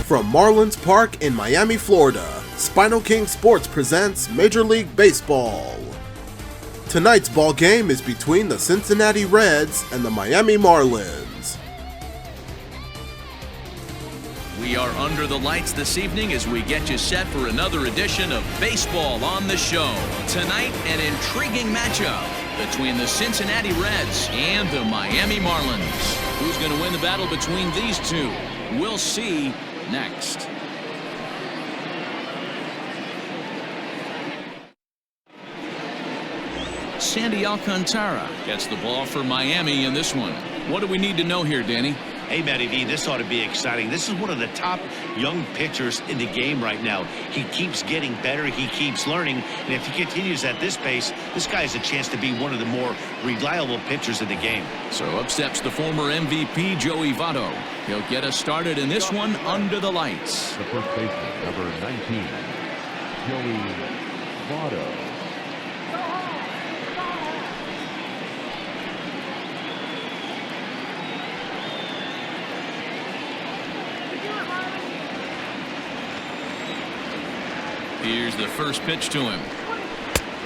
From Marlins Park in Miami, Florida, SpinoKing Sports presents Major League Baseball. Tonight's ball game is between the Cincinnati Reds and the Miami Marlins. We are under the lights this evening as we get you set for another edition of Baseball on the Show. Tonight, an intriguing matchup between the Cincinnati Reds and the Miami Marlins. Who's going to win the battle between these two? We'll see next. Sandy Alcantara gets the ball for Miami in this one. What do we need to know here, Danny? Hey, Matty V, this ought to be exciting. This is one of the top young pitchers in the game right now. He keeps getting better. He keeps learning. And if he continues at this pace, this guy has a chance to be one of the more reliable pitchers in the game. So up steps the former MVP, Joey Votto. He'll get us started in this one under the lights. The first baseman, number 19, Joey Votto. Here's the first pitch to him.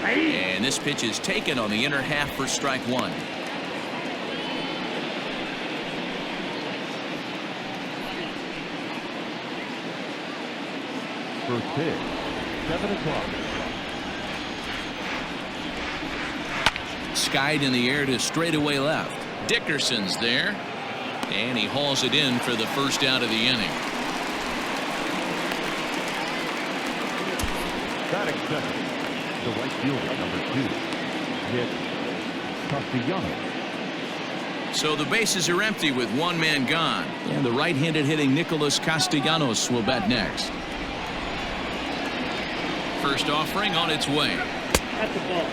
And this pitch is taken on the inner half for strike one. First pitch, 7 o'clock. Skied in the air to straightaway left. Dickerson's there. And he hauls it in for the first out of the inning. Batting second, the right fielder, number 2, Nicolas Castellanos. So the bases are empty with one man gone. And the right-handed hitting Nicolas Castellanos will bat next. First offering on its way. That's the ball.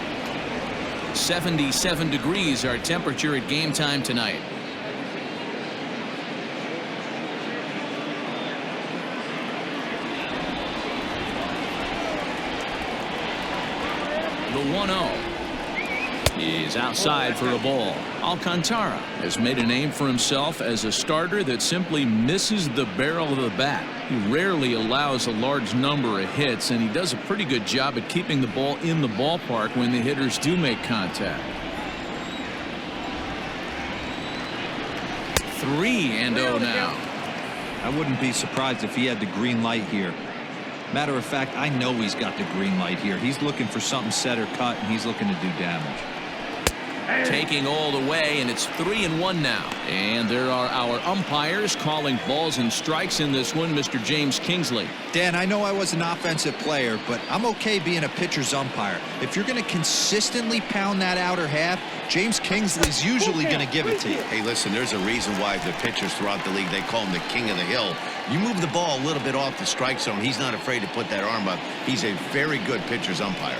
77 degrees our temperature at game time tonight. The 1-0 is outside for a ball. Alcantara has made a name for himself as a starter that simply misses the barrel of the bat. He rarely allows a large number of hits, and he does a pretty good job at keeping the ball in the ballpark when the hitters do make contact. 3-0 now. I wouldn't be surprised if he had the green light here. Matter of fact, I know he's got the green light here. He's looking for something set or cut, and he's looking to do damage. Taking all the way, and it's 3-1 now. And there are our umpires calling balls and strikes in this one, Mr. James Kingsley. Dan, I know I was an offensive player, but I'm okay being a pitcher's umpire. If you're going to consistently pound that outer half, James Kingsley's usually going to give it to you. Hey, listen, there's a reason why the pitchers throughout the league, they call him the king of the hill. You move the ball a little bit off the strike zone, he's not afraid to put that arm up. He's a very good pitcher's umpire.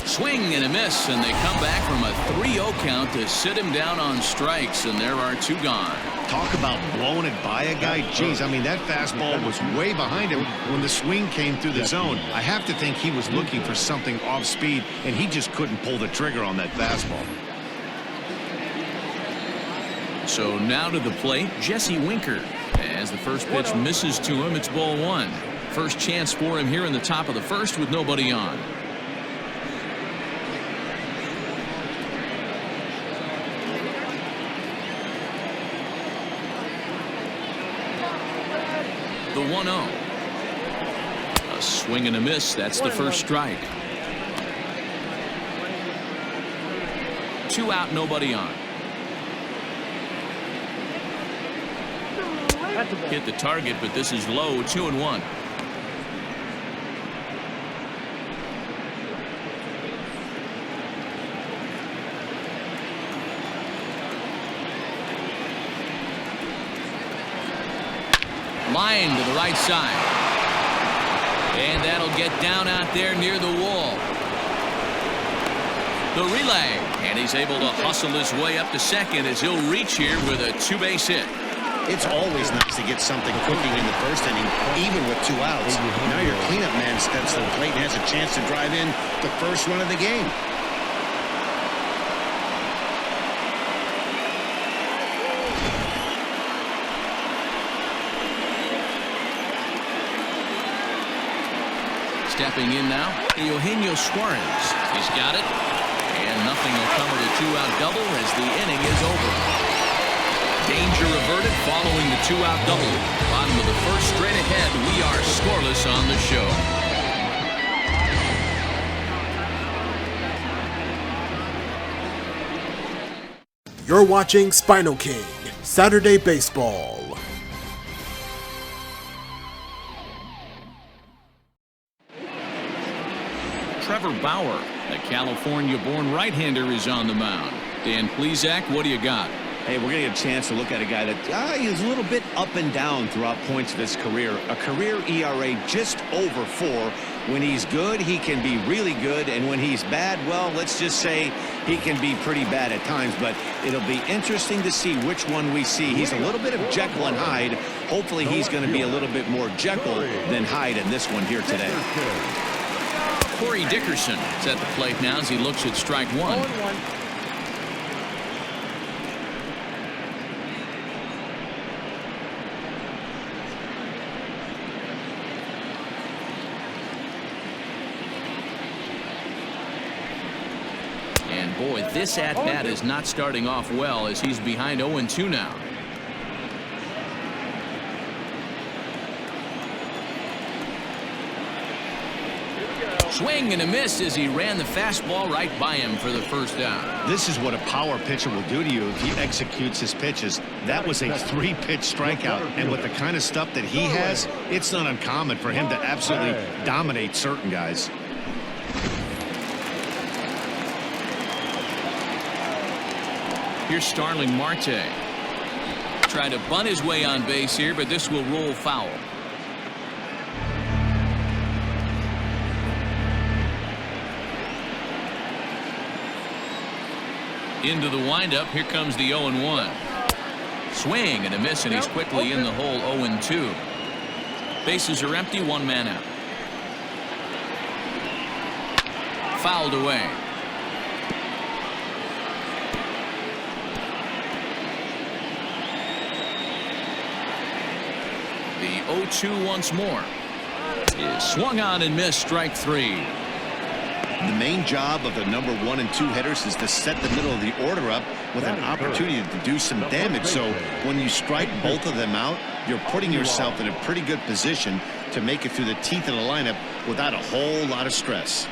Swing and a miss, and they come back from a 3-0 count to sit him down on strikes, and there are two gone. Talk about blowing it by a guy. Jeez, I mean, that fastball was way behind him when the swing came through the zone. I have to think he was looking for something off speed, and he just couldn't pull the trigger on that fastball. So now to the plate, Jesse Winker. As the first pitch misses to him, it's ball one. First chance for him here in the top of the first with nobody on. The 1-0. A swing and a miss. That's the first strike. 2 out, nobody on. Hit the target, but this is low. 2-1. Line to the right side. And that'll get down out there near the wall. The relay. And he's able to hustle his way up to second as he'll reach here with a 2-base hit. It's always nice to get something cooking in the first inning, even with 2 outs. Now your cleanup man steps to the plate and has a chance to drive in the first run of the game. Stepping in now, Eugenio Suarez. He's got it. And nothing will come of the two-out double as the inning is over. Danger averted following the two-out double. Bottom of the first, straight ahead. We are scoreless on the show. You're watching SpinoKing Saturday Baseball. Trevor Bauer, the California-born right-hander, is on the mound. Dan Plesac, what do you got? Hey, we're going to get a chance to look at a guy that is a little bit up and down throughout points of his career. A career ERA just over 4. When he's good, he can be really good. And when he's bad, well, let's just say he can be pretty bad at times. But it'll be interesting to see which one we see. He's a little bit of Jekyll and Hyde. Hopefully he's going to be a little bit more Jekyll than Hyde in this one here today. Corey Dickerson is at the plate now as he looks at strike one. And boy, this at-bat is not starting off well as he's behind 0-2 now. Swing and a miss as he ran the fastball right by him for the first down. This is what a power pitcher will do to you if he executes his pitches. That was a 3-pitch strikeout, and with the kind of stuff that he has, it's not uncommon for him to absolutely dominate certain guys. Here's Starling Marta. Trying to bunt his way on base here, but this will roll foul. Into the windup. Here comes the 0-1. Swing and a miss, and he's quickly in the hole. 0-2. Bases are empty. One man out. Fouled away. The 0-2 once more. Is swung on and missed. Strike 3. The main job of the number 1 and 2 hitters is to set the middle of the order up with an opportunity to do some damage. So when you strike both of them out, you're putting yourself in a pretty good position to make it through the teeth of the lineup without a whole lot of stress.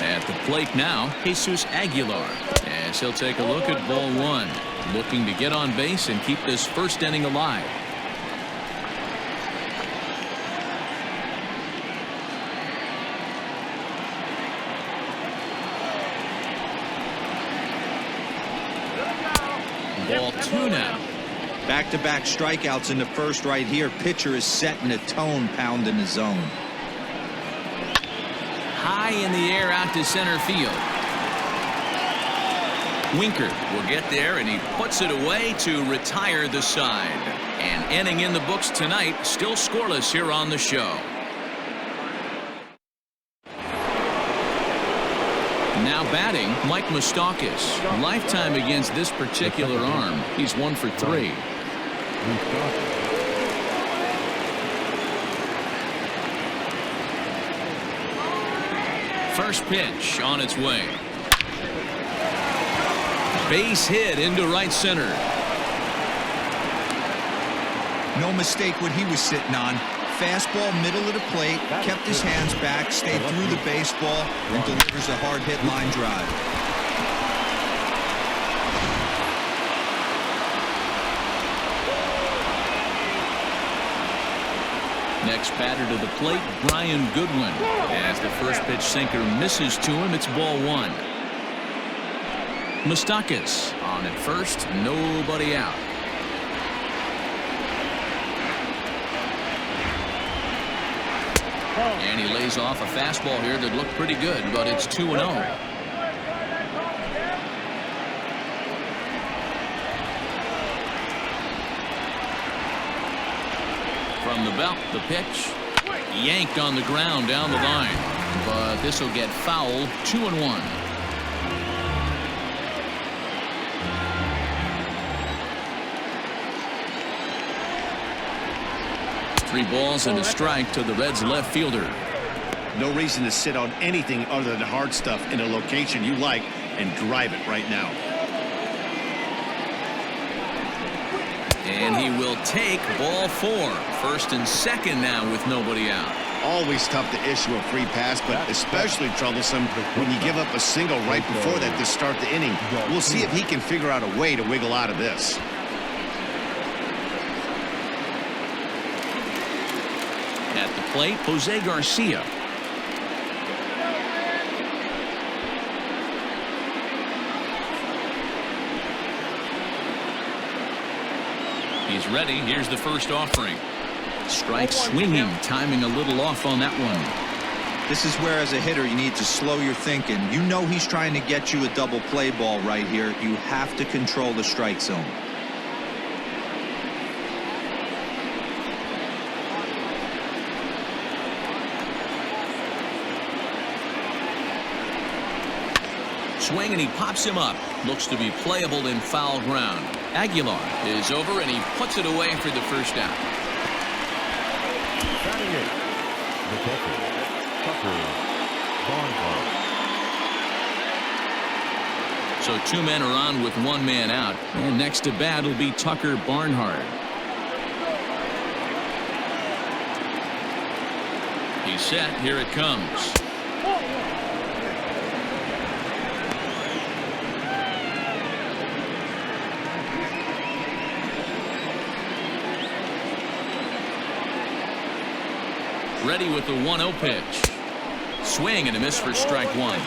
At the plate now, Jesus Aguilar, as he'll take a look at ball 1, looking to get on base and keep this first inning alive. Ball 2 now. Back-to-back strikeouts in the first right here. Pitcher is setting a tone, pounding the zone. High in the air out to center field. Winker will get there, and he puts it away to retire the side. An inning in the books tonight, still scoreless here on the show. Now batting, Mike Moustakas. Lifetime against this particular arm. He's 1 for 3. First pitch on its way. Base hit into right center. No mistake what he was sitting on. Fastball middle of the plate, kept his hands back, stayed through the baseball, and delivers a hard hit line drive. Next batter to the plate, Brian Goodwin. As the first pitch sinker misses to him, it's ball 1. Moustakas on at first, nobody out. And he lays off a fastball here that looked pretty good, but it's 2-0. From the belt, the pitch. Yanked on the ground down the line. But this will get fouled. 2-1. 3 balls and a strike to the Reds left fielder. No reason to sit on anything other than hard stuff in a location you like and drive it right now. And he will take ball 4. First and second now with nobody out. Always tough to issue a free pass, but especially troublesome when you give up a single right before that to start the inning. We'll see if he can figure out a way to wiggle out of this. At the plate, Jose Garcia. He's ready. Here's the first offering. Strike swinging, timing a little off on that one. This is where, as a hitter, you need to slow your thinking. You know he's trying to get you a double play ball right here. You have to control the strike zone. Swing, and he pops him up. Looks to be playable in foul ground. Aguilar is over, and he puts it away for the first out. Batting it, the catcher, Tucker Barnhart. So 2 men are on with 1 man out. And next to bat will be Tucker Barnhart. He's set. Here it comes. Ready with the 1-0 pitch. Swing and a miss for strike 1.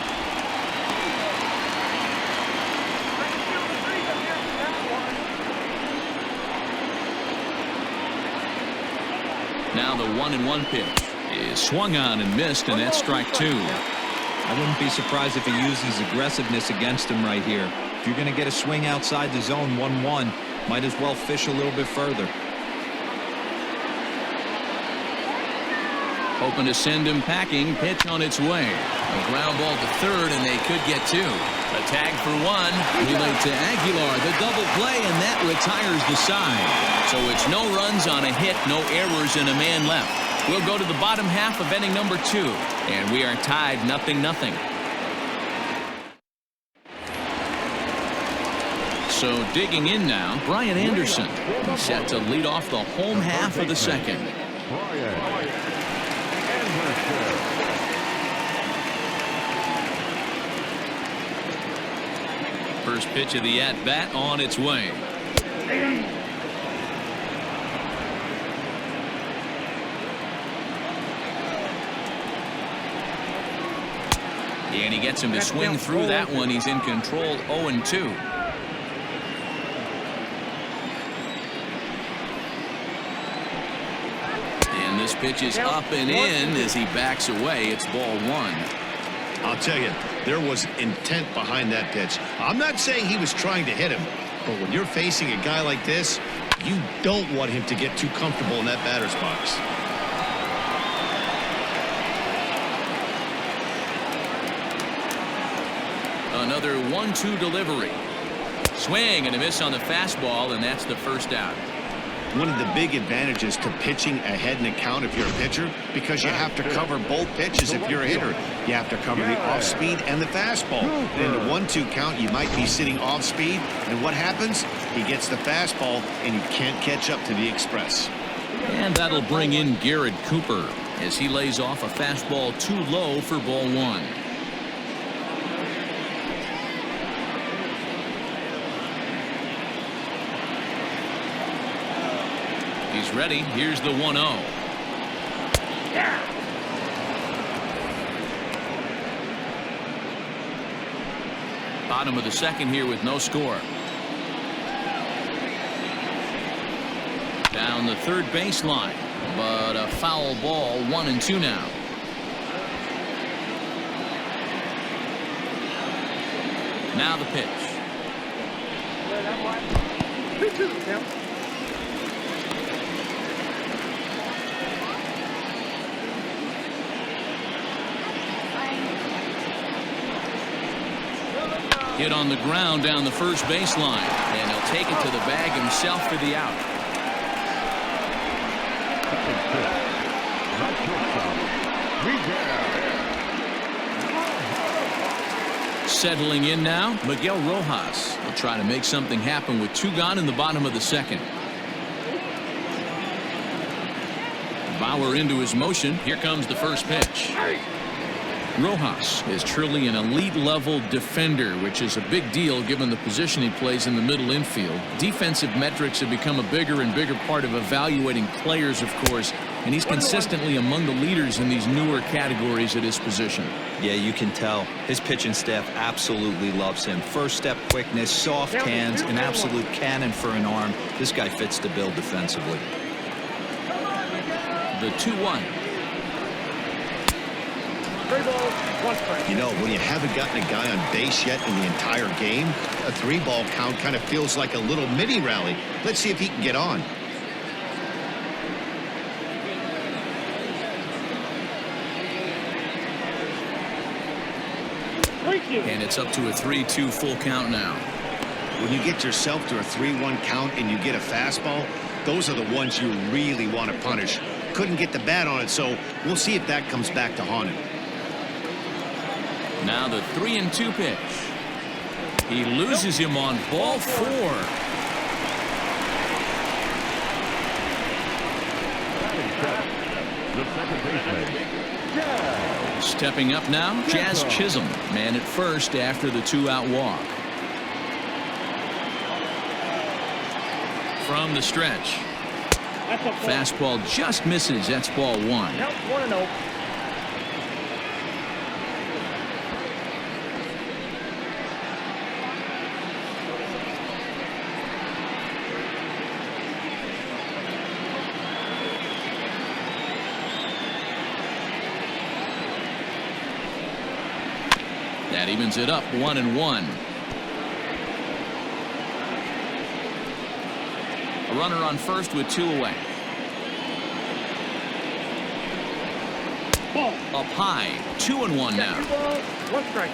Now the 1-1 pitch is swung on and missed, and that's strike 2. I wouldn't be surprised if he uses aggressiveness against him right here. If you're going to get a swing outside the zone 1-1, might as well fish a little bit further. Hoping to send him packing. Pitch on its way. A ground ball to third, and they could get 2. A tag for 1. Relay to Aguilar. The double play, and that retires the side. So it's no runs on a hit, no errors, and a man left. We'll go to the bottom half of inning number 2, and we are tied 0-0. So digging in now, Brian Anderson. He's set to lead off the home half of the second. First pitch of the at-bat on its way. And he gets him to swing through that one. He's in control, 0-2. And this pitch is up and in as he backs away. It's ball 1. I'll tell you, there was intent behind that pitch. I'm not saying he was trying to hit him, but when you're facing a guy like this, you don't want him to get too comfortable in that batter's box. Another 1-2 delivery. Swing and a miss on the fastball, and that's the first out. One of the big advantages to pitching ahead in the count if you're a pitcher, because you have to cover both pitches if you're a hitter. You have to cover the off-speed and the fastball. And in the 1-2 count, you might be sitting off-speed, and what happens? He gets the fastball, and you can't catch up to the express. And that'll bring in Garrett Cooper as he lays off a fastball too low for ball 1. He's ready. Here's the 1-0. Bottom of the second here with no score. Down the third baseline, but a foul ball, 1-2 now. Now the pitch. Hit on the ground down the first baseline, and he'll take it to the bag himself for the out. settling in now, Miguel Rojas will try to make something happen with 2 gone in the bottom of the second. Bauer into his motion. Here comes the first pitch. Rojas is truly an elite level defender, which is a big deal given the position he plays in the middle infield. Defensive metrics have become a bigger and bigger part of evaluating players, of course, and he's consistently among the leaders in these newer categories at his position. Yeah, you can tell his pitching staff absolutely loves him. First step quickness, soft hands, an absolute cannon for an arm. This guy fits the bill defensively. The 2-1. You know, when you haven't gotten a guy on base yet in the entire game, a 3-ball count kind of feels like a little mini rally. Let's see if he can get on. And it's up to a 3-2 full count now. When you get yourself to a 3-1 count and you get a fastball, those are the ones you really want to punish. Couldn't get the bat on it, so we'll see if that comes back to haunt him. Now the 3-2 pitch. He loses him on ball 4. The second baseman. Stepping up now, Jazz Chisholm, man at first after the 2-out walk. From the stretch. Fastball just misses. That's ball 1. Count 1-0. That evens it up 1-1. A runner on first with 2 away. Ball. Up high, 2-1 now. 1 strike.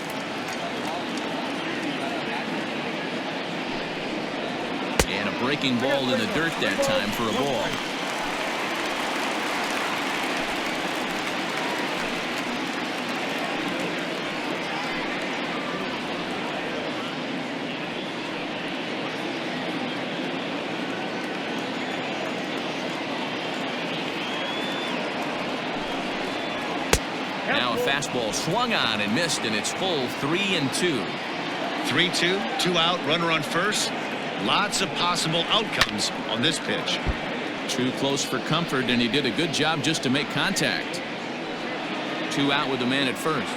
And a breaking ball in the dirt that time for a ball. Now a fastball swung on and missed, and it's full 3-2. 3-2, 2 out, runner on first. Lots of possible outcomes on this pitch. Too close for comfort, and he did a good job just to make contact. 2 out with the man at first.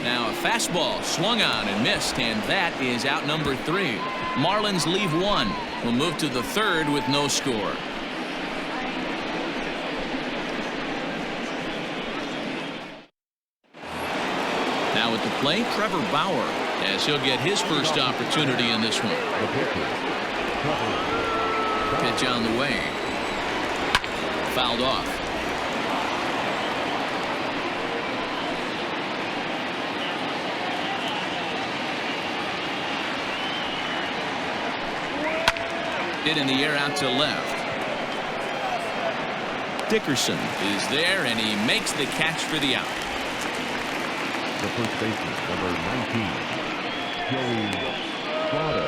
Now a fastball swung on and missed, and that is out number 3. Marlins leave 1. We'll move to the 3rd with no score. Now at the plate, Trevor Bauer, as he'll get his first opportunity in this one. Pitch on the way. Fouled off. Hit in the air out to left. Dickerson is there, and he makes the catch for the out. The first baseman, number 19, Joey Votto.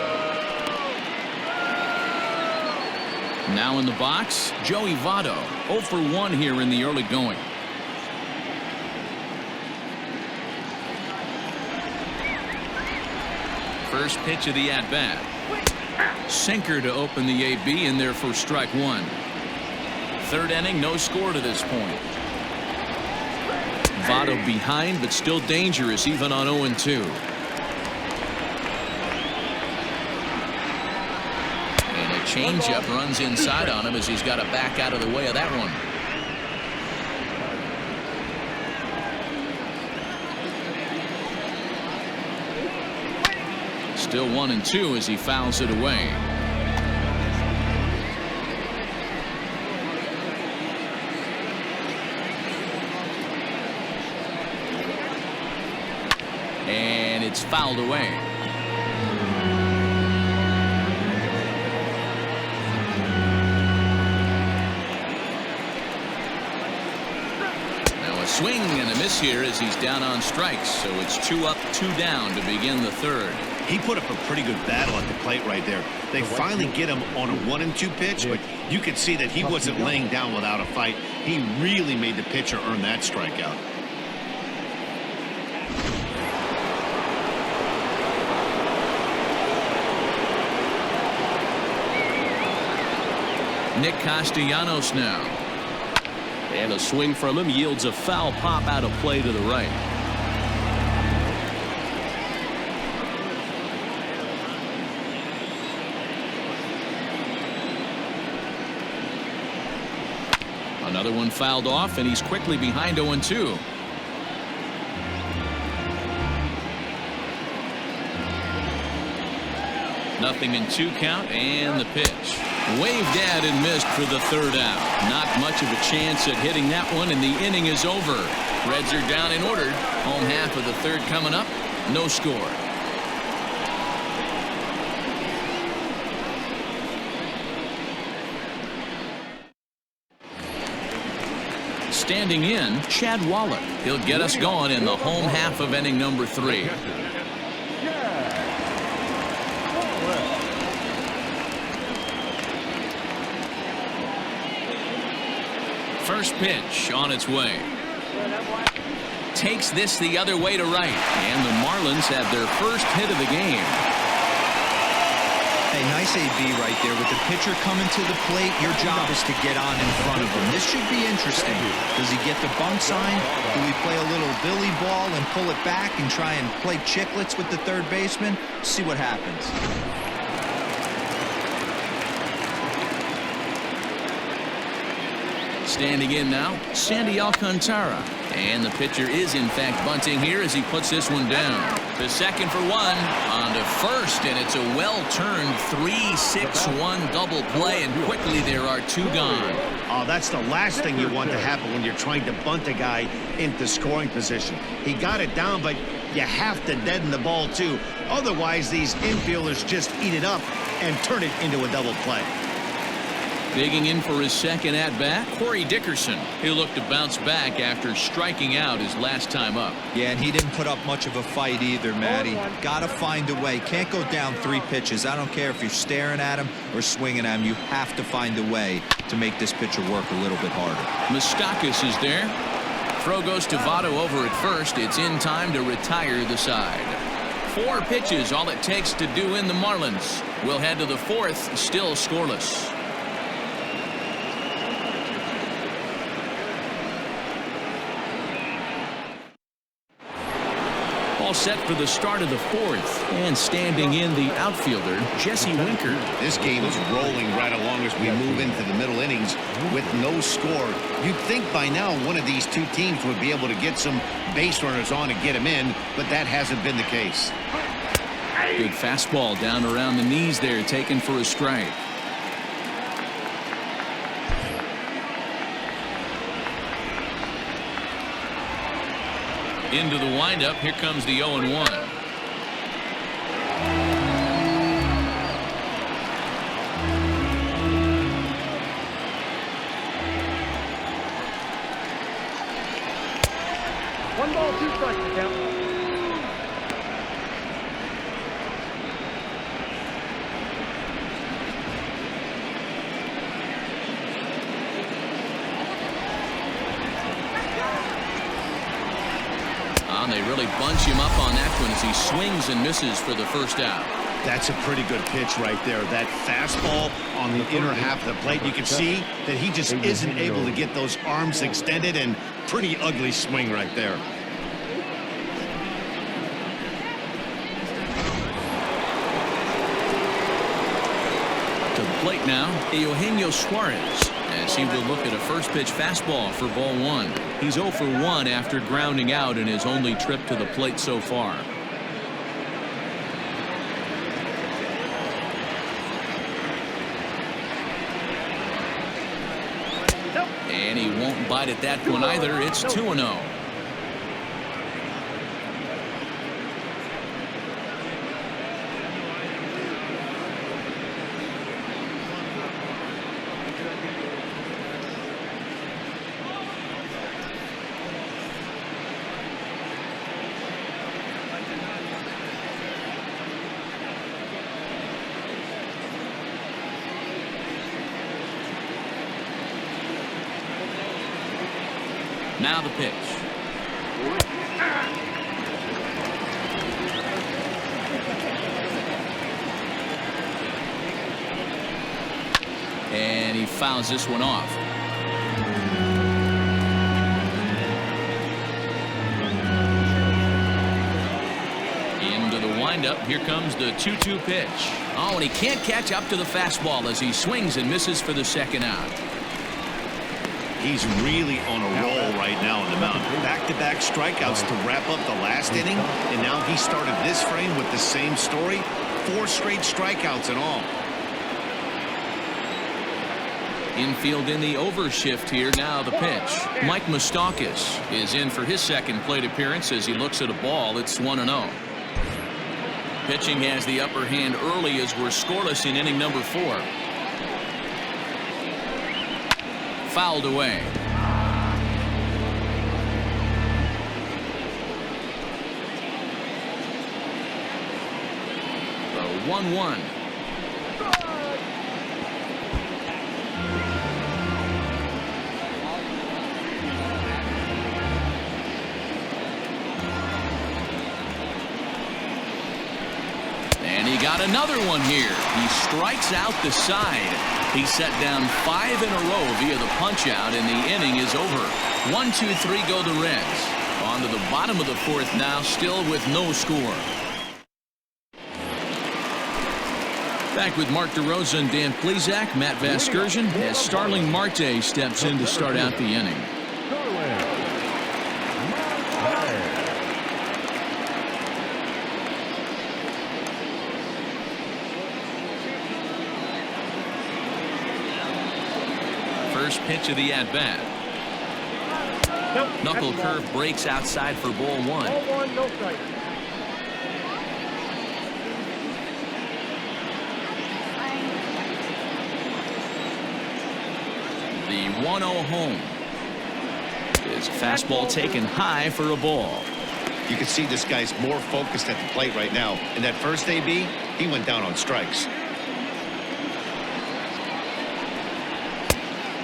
Now in the box, Joey Votto, 0 for 1 here in the early going. First pitch of the at-bat. Sinker to open the AB in there for strike 1. 3rd inning, no score to this point. Votto behind, but still dangerous even on 0-2. And a changeup runs inside on him as he's got to back out of the way of that one. Still 1-2 as he fouls it away. And it's fouled away. Now a swing and a miss here as he's down on strikes. So it's 2 up, 2 down to begin the third. He put up a pretty good battle at the plate right there. They finally get him on a 1-2 pitch, but you could see that he wasn't laying down without a fight. He really made the pitcher earn that strikeout. Nick Castellanos now. And a swing from him yields a foul pop out of play to the right. Another one fouled off, and he's quickly behind 0-2. Nothing in 2 count, and the pitch. Waved at and missed for the third out. Not much of a chance at hitting that one, and the inning is over. Reds are down and ordered. Home half of the third coming up. No score. Standing in, Chad Wallach. He'll get us going in the home half of inning number 3. First pitch on its way. Takes this the other way to right. And the Marlins have their first hit of the game. Hey, nice AB right there. With the pitcher coming to the plate, your job is to get on in front of him. This should be interesting. Does he get the bunt sign? Do we play a little Billy ball and pull it back and try and play chicklets with the third baseman? See what happens. Standing in now, Sandy Alcantara. And the pitcher is in fact bunting here as he puts this one down. To second for 1, on to first, and it's a well-turned 3-6-1 double play, and quickly there are 2 gone. Oh, that's the last thing you want to happen when you're trying to bunt a guy into scoring position. He got it down, but you have to deaden the ball too. Otherwise, these infielders just eat it up and turn it into a double play. Digging in for his second at-bat, Corey Dickerson. He'll look to bounce back after striking out his last time up. Yeah, and he didn't put up much of a fight either, Matty. Got to find a way. Can't go down 3 pitches. I don't care if you're staring at him or swinging at him. You have to find a way to make this pitcher work a little bit harder. Moustakas is there. Throw goes to Votto over at first. It's in time to retire the side. 4 pitches, all it takes to do in the Marlins. We'll head to the 4th, still scoreless. All set for the start of the 4th, and standing in the outfielder, Jesse Winker. This game is rolling right along as we move into the middle innings with no score. You'd think by now one of these 2 teams would be able to get some base runners on and get them in, but that hasn't been the case. Good fastball down around the knees there, taken for a strike. Into the windup, here comes the 0-1. One ball, 2 strikes to count. They really bunch him up on that one as he swings and misses for the first out. That's a pretty good pitch right there. That fastball on the inner half of the plate. You can see that he just isn't able to get those arms extended, and pretty ugly swing right there. To the plate now, Eugenio Suarez, as he will look at a first pitch fastball for ball 1. He's 0 for 1 after grounding out in his only trip to the plate so far. And he won't bite at that one either. It's 2-0. Now the pitch. And he fouls this one off. Into the windup. Here comes the 2-2 pitch. Oh, and he can't catch up to the fastball as he swings and misses for the second out. He's really on a roll right now on the mound. Back-to-back strikeouts to wrap up the last inning, and now he started this frame with the same story. 4 straight strikeouts and all. Infield in the overshift here. Now the pitch. Mike Moustakas is in for his second plate appearance as he looks at a ball. It's 1-0. Pitching has the upper hand early as we're scoreless in inning number 4. Fouled away. The 1-1. And he got another one here. He strikes out the side. He set down 5 in a row via the punch out, and the inning is over. 1-2-3 go the Reds. On to the bottom of the 4th now, still with no score. Back with Mark DeRosa and Dan Plesac, Matt Vasgersian, as Starling Marta steps in to start out the inning. First pitch of the at-bat. Knuckle curve breaks outside for ball 1. Ball 1, no strike. The 1-0 home. His fastball taken high for a ball. You can see this guy's more focused at the plate right now. In that first AB, he went down on strikes.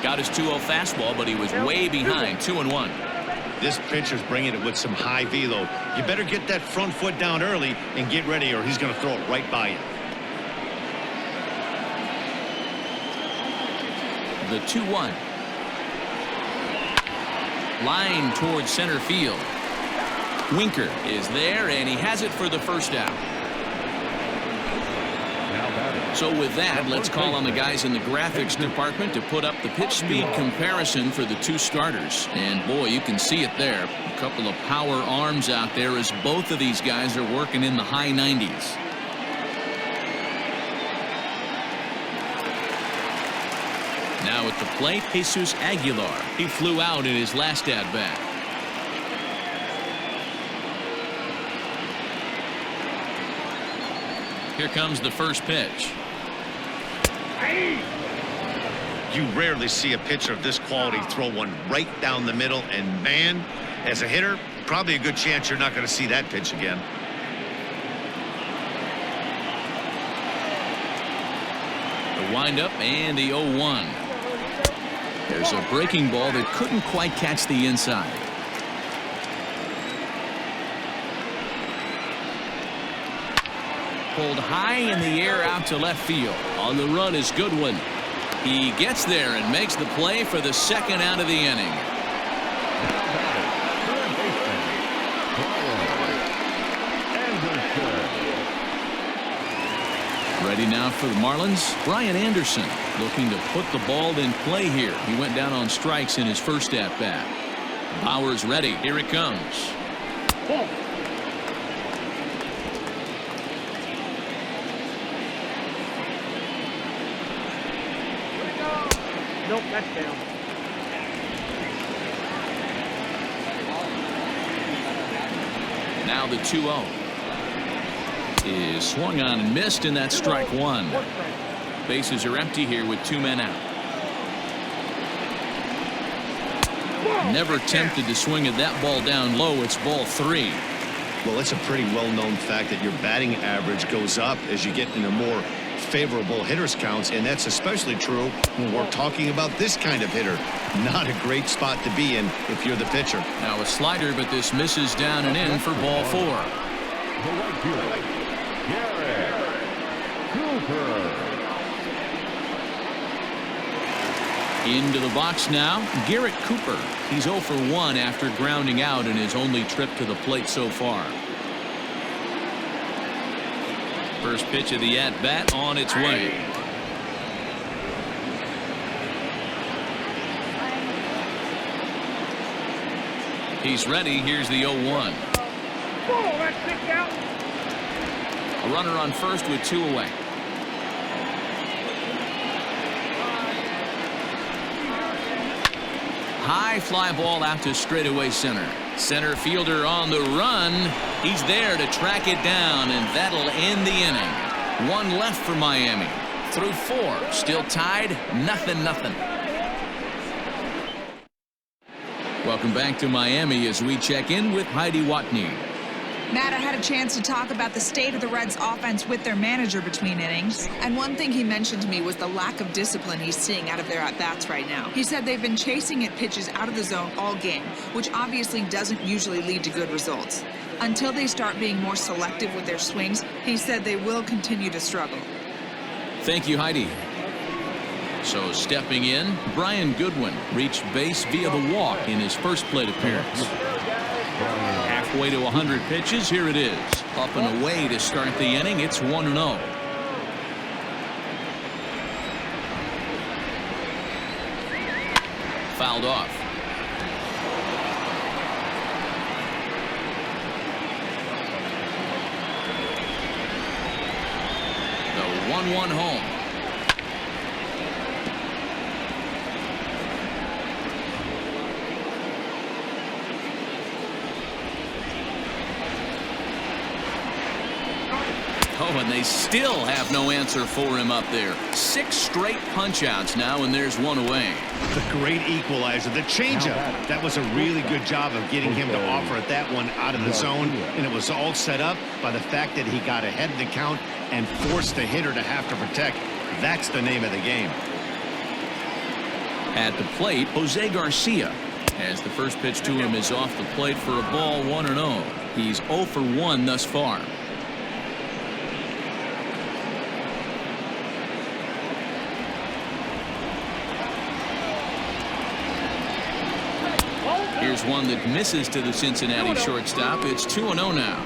Got his 2-0 fastball, but he was way behind. 2-1. This pitcher's bringing it with some high velo. You better get that front foot down early and get ready, or he's going to throw it right by you. The 2-1. Line towards center field. Winker is there, and he has it for the first out. So with that, let's call on the guys in the graphics department to put up the pitch speed comparison for the 2 starters. And boy, you can see it there. A couple of power arms out there as both of these guys are working in the high 90s. Now at the plate, Jesus Aguilar. He flew out in his last at-bat. Here comes the first pitch. You rarely see a pitcher of this quality throw one right down the middle, and man, as a hitter, probably a good chance you're not going to see that pitch again. The windup and the 0-1. There's a breaking ball that couldn't quite catch the inside. Pulled high in the air out to left field. On the run is Goodwin. He gets there and makes the play for the second out of the inning. Ready now for the Marlins, Brian Anderson, looking to put the ball in play here. He went down on strikes in his first at-bat. Bauer's ready. Here it comes. Nope, that's down. Now the 2-0 is swung on and missed, and that's strike 1. Bases are empty here with 2 men out. Never tempted to swing at that ball down low. It's ball 3. Well, it's a pretty well-known fact that your batting average goes up as you get into more favorable hitters counts, and that's especially true when we're talking about this kind of hitter. Not a great spot to be in if you're the pitcher. Now a slider, but this misses down and in for ball 4. The right fielder, Garrett Cooper. Into the box now, Garrett Cooper. He's 0 for 1 after grounding out in his only trip to the plate so far. First pitch of the at-bat on its way. He's ready. Here's the 0-1. A runner on first with 2 away. High fly ball out to straightaway center. Center fielder on the run. He's there to track it down, and that'll end the inning. 1 left for Miami. Through 4. Still tied. 0-0. Welcome back to Miami as we check in with Heidi Watney. Matt, I had a chance to talk about the state of the Reds offense with their manager between innings. And one thing he mentioned to me was the lack of discipline he's seeing out of their at-bats right now. He said they've been chasing at pitches out of the zone all game, which obviously doesn't usually lead to good results. Until they start being more selective with their swings, he said they will continue to struggle. Thank you, Heidi. So stepping in, Brian Goodwin reached base via the walk in his first plate appearance. Halfway to 100 pitches, here it is. Up and away to start the inning. It's 1-0. Fouled off. The 1-1 home. Oh, and they still have no answer for him up there. 6 straight punch-outs now, and there's 1 away. The great equalizer, the changeup. That was a really good job of getting him to offer at that one out of the zone, and it was all set up by the fact that he got ahead of the count and forced the hitter to have to protect. That's the name of the game. At the plate, Jose Garcia, as the first pitch to him is off the plate for a ball, 1-0. He's 0 for 1 thus far. Here's one that misses to the Cincinnati shortstop. It's 2-0 now.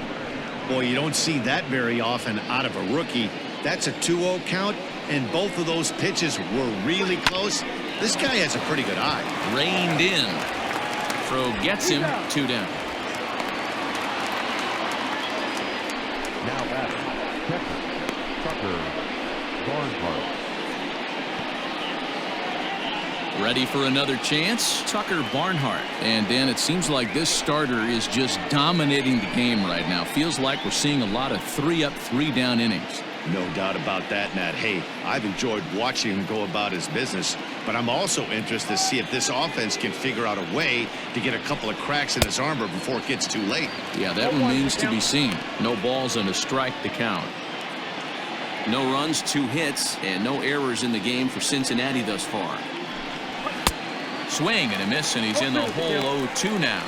Boy, you don't see that very often out of a rookie. That's a 2-0 count, and both of those pitches were really close. This guy has a pretty good eye. Reined in. Throw gets him. 2 down. Now back, Tucker Barnhart. Ready for another chance? Tucker Barnhart. And Dan, it seems like this starter is just dominating the game right now. Feels like we're seeing a lot of 3-up, 3-down innings. No doubt about that, Matt. Hey, I've enjoyed watching him go about his business, but I'm also interested to see if this offense can figure out a way to get a couple of cracks in his armor before it gets too late. Yeah, that remains to be seen. No balls and a strike to count. No runs, 2 hits, and no errors in the game for Cincinnati thus far. Swing and a miss, and he's in the hole. 0-2 now.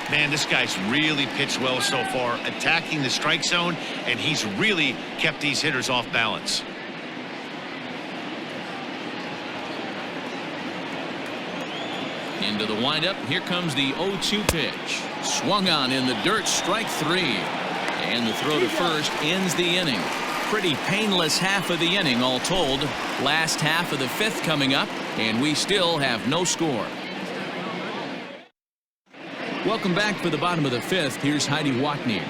Man, this guy's really pitched well so far, attacking the strike zone, and he's really kept these hitters off balance. Into the windup. Here comes the 0-2 pitch. Swung on in the dirt. Strike 3. And the throw to first ends the inning. Pretty painless half of the inning all told. Last half of the 5th coming up, and we still have no score. Welcome back for the bottom of the 5th. Here's Heidi Watney.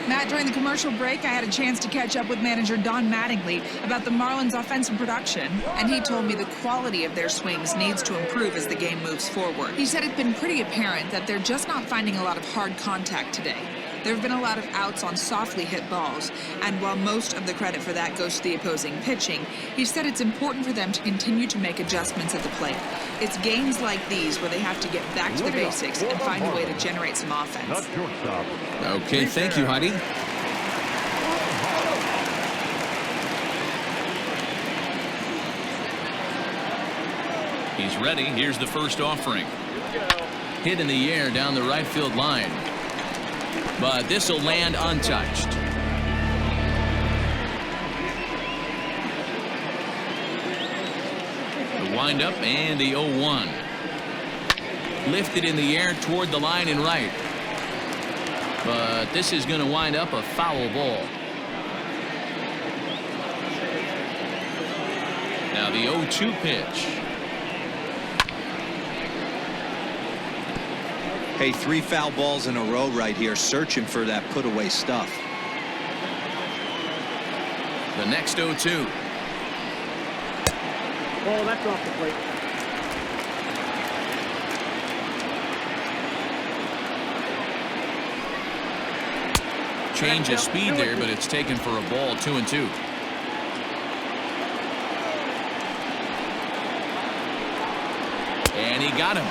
Matt, during the commercial break, I had a chance to catch up with manager Don Mattingly about the Marlins' offensive production, and he told me the quality of their swings needs to improve as the game moves forward. He said it's been pretty apparent that they're just not finding a lot of hard contact today. There have been a lot of outs on softly hit balls, and while most of the credit for that goes to the opposing pitching, he said it's important for them to continue to make adjustments at the plate. It's games like these where they have to get back to the basics and find a way to generate some offense. Okay, thank you, Heidi. He's ready. Here's the first offering. Hit in the air down the right field line. But this will land untouched. The windup and the 0-1. Lifted in the air toward the line and right. But this is going to wind up a foul ball. Now the 0-2 pitch. Hey, 3 foul balls in a row right here, searching for that put away stuff. The next 0-2. Oh, that's off the plate. Change of speed there, but it's taken for a ball. 2-2. And he got him.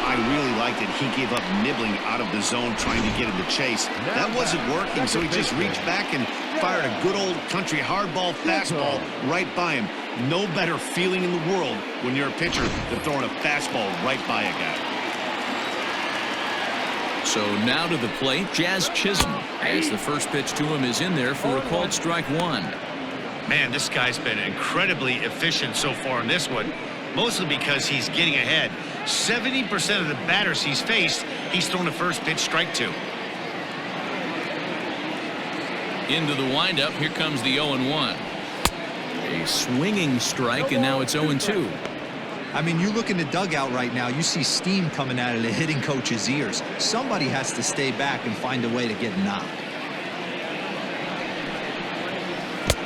I really liked it. He gave up nibbling out of the zone trying to get in the chase. That wasn't working, so he just reached back and fired a good old country hardball fastball right by him. No better feeling in the world when you're a pitcher than throwing a fastball right by a guy. So now to the plate, Jazz Chisholm, as the first pitch to him is in there for a called strike 1. Man, this guy's been incredibly efficient so far in this one, mostly because he's getting ahead. 70% of the batters he's faced, he's thrown a first pitch strike to. Into the windup, here comes the 0-1. A swinging strike, and now it's 0-2. I mean, you look in the dugout right now, you see steam coming out of the hitting coach's ears. Somebody has to stay back and find a way to get knocked.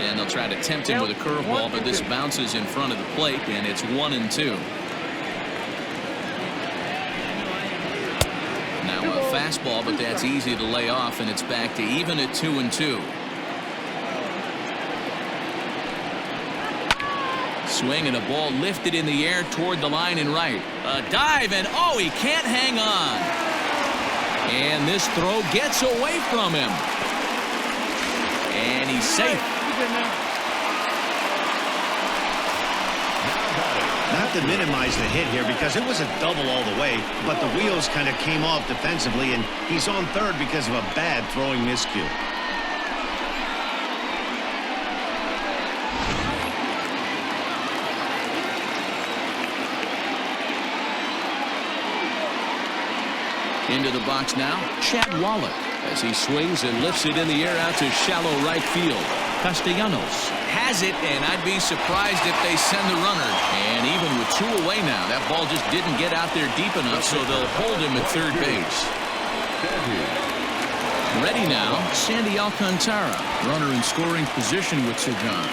And they'll try to tempt him with a curveball, but this bounces in front of the plate, and it's 1-2. Now a fastball, but that's easy to lay off, and it's back to even at 2-2. Swing and a ball lifted in the air toward the line and right. A dive, and oh, he can't hang on. And this throw gets away from him. And he's safe. Not to minimize the hit here because it was a double all the way, but the wheels kind of came off defensively, and he's on third because of a bad throwing miscue. Into the box now, Chad Wallach, as he swings and lifts it in the air out to shallow right field. Castellanos has it, and I'd be surprised if they send the runner. And even with 2 away now, that ball just didn't get out there deep enough, so they'll hold him at third base. Ready now, Sandy Alcantara, runner in scoring position with Sir John.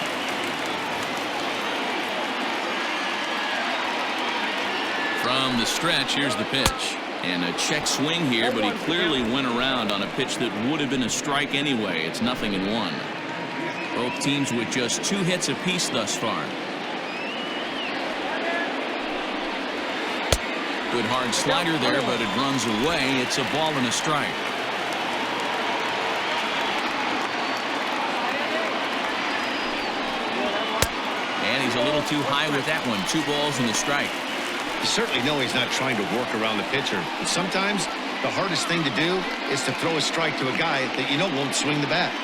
From the stretch, here's the pitch. And a check swing here, but he clearly went around on a pitch that would have been a strike anyway. It's 0-1. Both teams with just 2 hits apiece thus far. Good hard slider there, but it runs away. It's a ball and a strike. And he's a little too high with that one. 2 balls and a strike. You certainly know he's not trying to work around the pitcher. But sometimes the hardest thing to do is to throw a strike to a guy that you know won't swing the bat.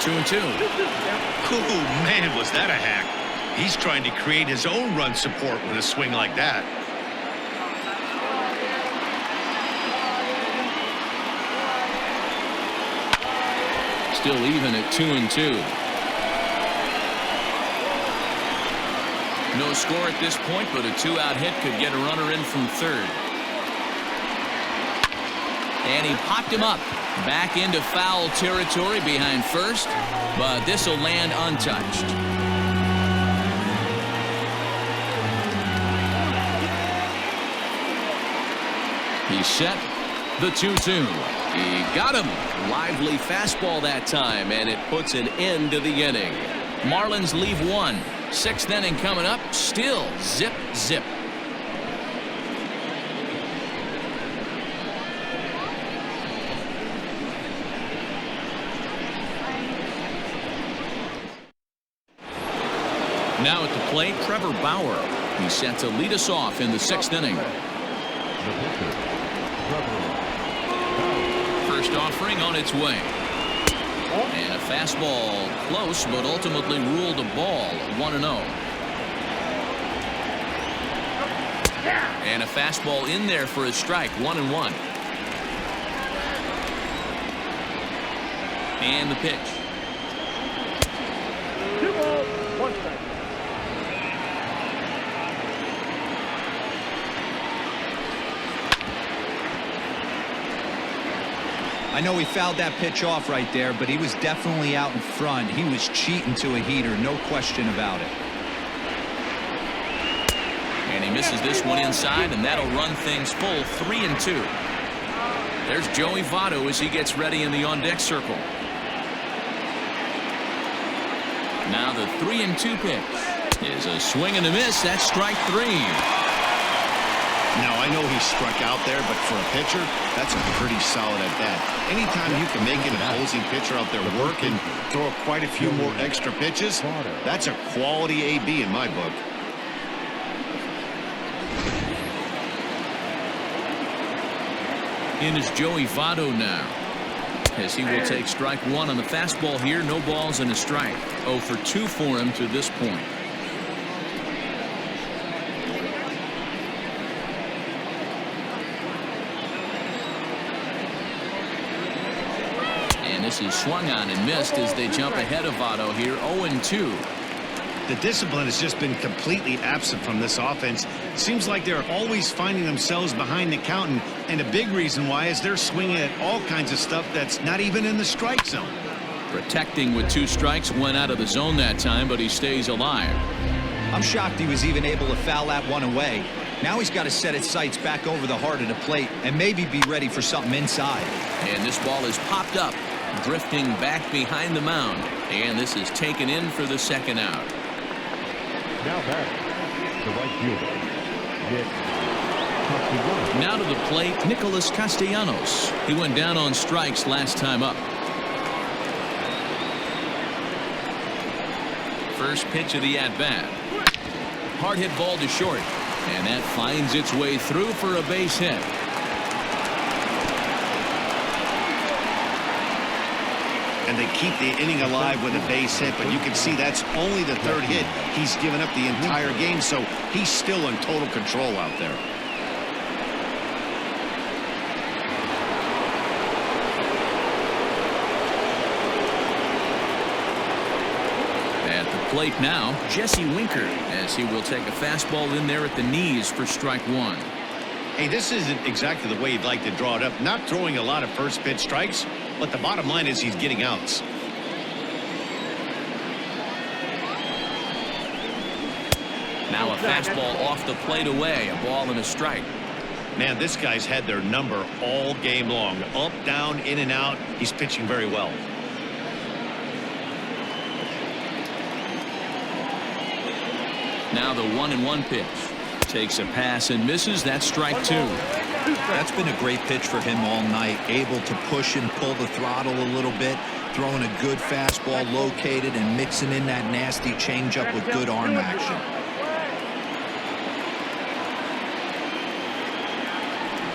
Two and two. Oh, man, was that a hack. He's trying to create his own run support with a swing like that. Still even at 2-2. No score at this point, but a 2-out hit could get a runner in from third. And he popped him up. Back into foul territory behind first, but this will land untouched. He's set. The 2-2. He got him. Lively fastball that time, and it puts an end to the inning. Marlins leave 1. 6th inning coming up. Still zip, zip. Now at the plate, Trevor Bauer. He's set to lead us off in the 6th inning. First offering on its way. And a fastball close, but ultimately ruled a ball. 1-0. And a fastball in there for a strike. 1-1. And the pitch. 2 balls, 1 strike. I know he fouled that pitch off right there, but he was definitely out in front. He was cheating to a heater, no question about it. And he misses this one inside, and that'll run things full. 3-2. There's Joey Votto as he gets ready in the on-deck circle. Now the 3-2 pitch is a swing and a miss. That's strike 3. Now, I know he struck out there, but for a pitcher, that's a pretty solid at bat. Anytime you can make an opposing pitcher out there work and throw quite a few more extra pitches, that's a quality AB in my book. In is Joey Votto now, as he will take strike 1 on the fastball here. No balls and a strike. 0 for 2 for him to this point. And this is swung on and missed as they jump ahead of Votto here. 0-2. The discipline has just been completely absent from this offense. Seems like they're always finding themselves behind the count, and a big reason why is they're swinging at all kinds of stuff that's not even in the strike zone. Protecting with 2 strikes, went out of the zone that time, but he stays alive. I'm shocked he was even able to foul that one away. Now he's got to set his sights back over the heart of the plate and maybe be ready for something inside. And this ball is popped up, drifting back behind the mound, and this is taken in for the 2nd out. Now back, the right fielder, Nick. Now to the plate, Nicolas Castellanos. He went down on strikes last time up. First pitch of the at-bat. Hard hit ball to short, and that finds its way through for a base hit. And they keep the inning alive with a base hit, but you can see that's only the 3rd hit he's given up the entire game, so he's still in total control out there. At the plate now, Jesse Winker, as he will take a fastball in there at the knees for strike 1. Hey, this isn't exactly the way you'd like to draw it up. Not throwing a lot of first pitch strikes, but the bottom line is he's getting outs. Now a fastball off the plate away, a ball and a strike. Man, this guy's had their number all game long. Up, down, in and out. He's pitching very well. Now the 1-1 pitch. Takes a pass and misses. That's strike 2. That's been a great pitch for him all night. Able to push and pull the throttle a little bit. Throwing a good fastball located and mixing in that nasty changeup with good arm action.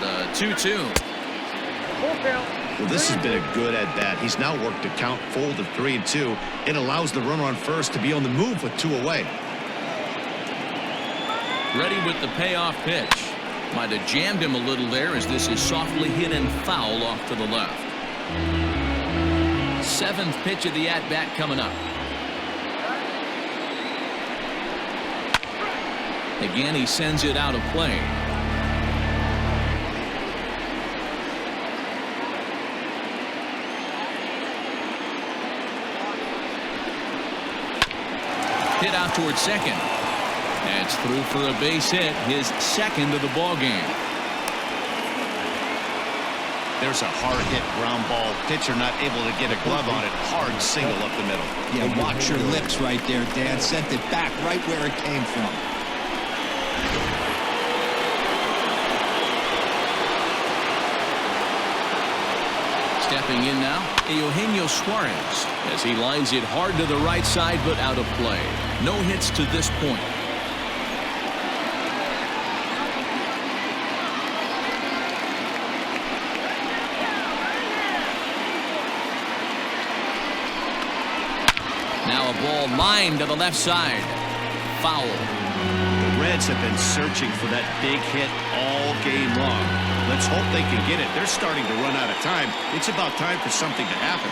The 2-2. Well, this has been a good at-bat. He's now worked a count full to 3-2. It allows the runner on first to be on the move with 2 away. Ready with the payoff pitch. Might have jammed him a little there as this is softly hit and foul off to the left. 7th pitch of the at-bat coming up. Again, he sends it out of play. Hit out towards second. That's through for a base hit, his 2nd of the ball game. There's a hard hit ground ball. Pitcher not able to get a glove on it. Hard single up the middle. Yeah, watch your lips right there, Dan. Sent it back right where it came from. Stepping Stepping in now, Eugenio Suarez, as he lines it hard to the right side, but out of play. No hits to this point. Now a ball lined to the left side. Foul. The Reds have been searching for that big hit all game long. Let's hope they can get it. They're starting to run out of time. It's about time for something to happen.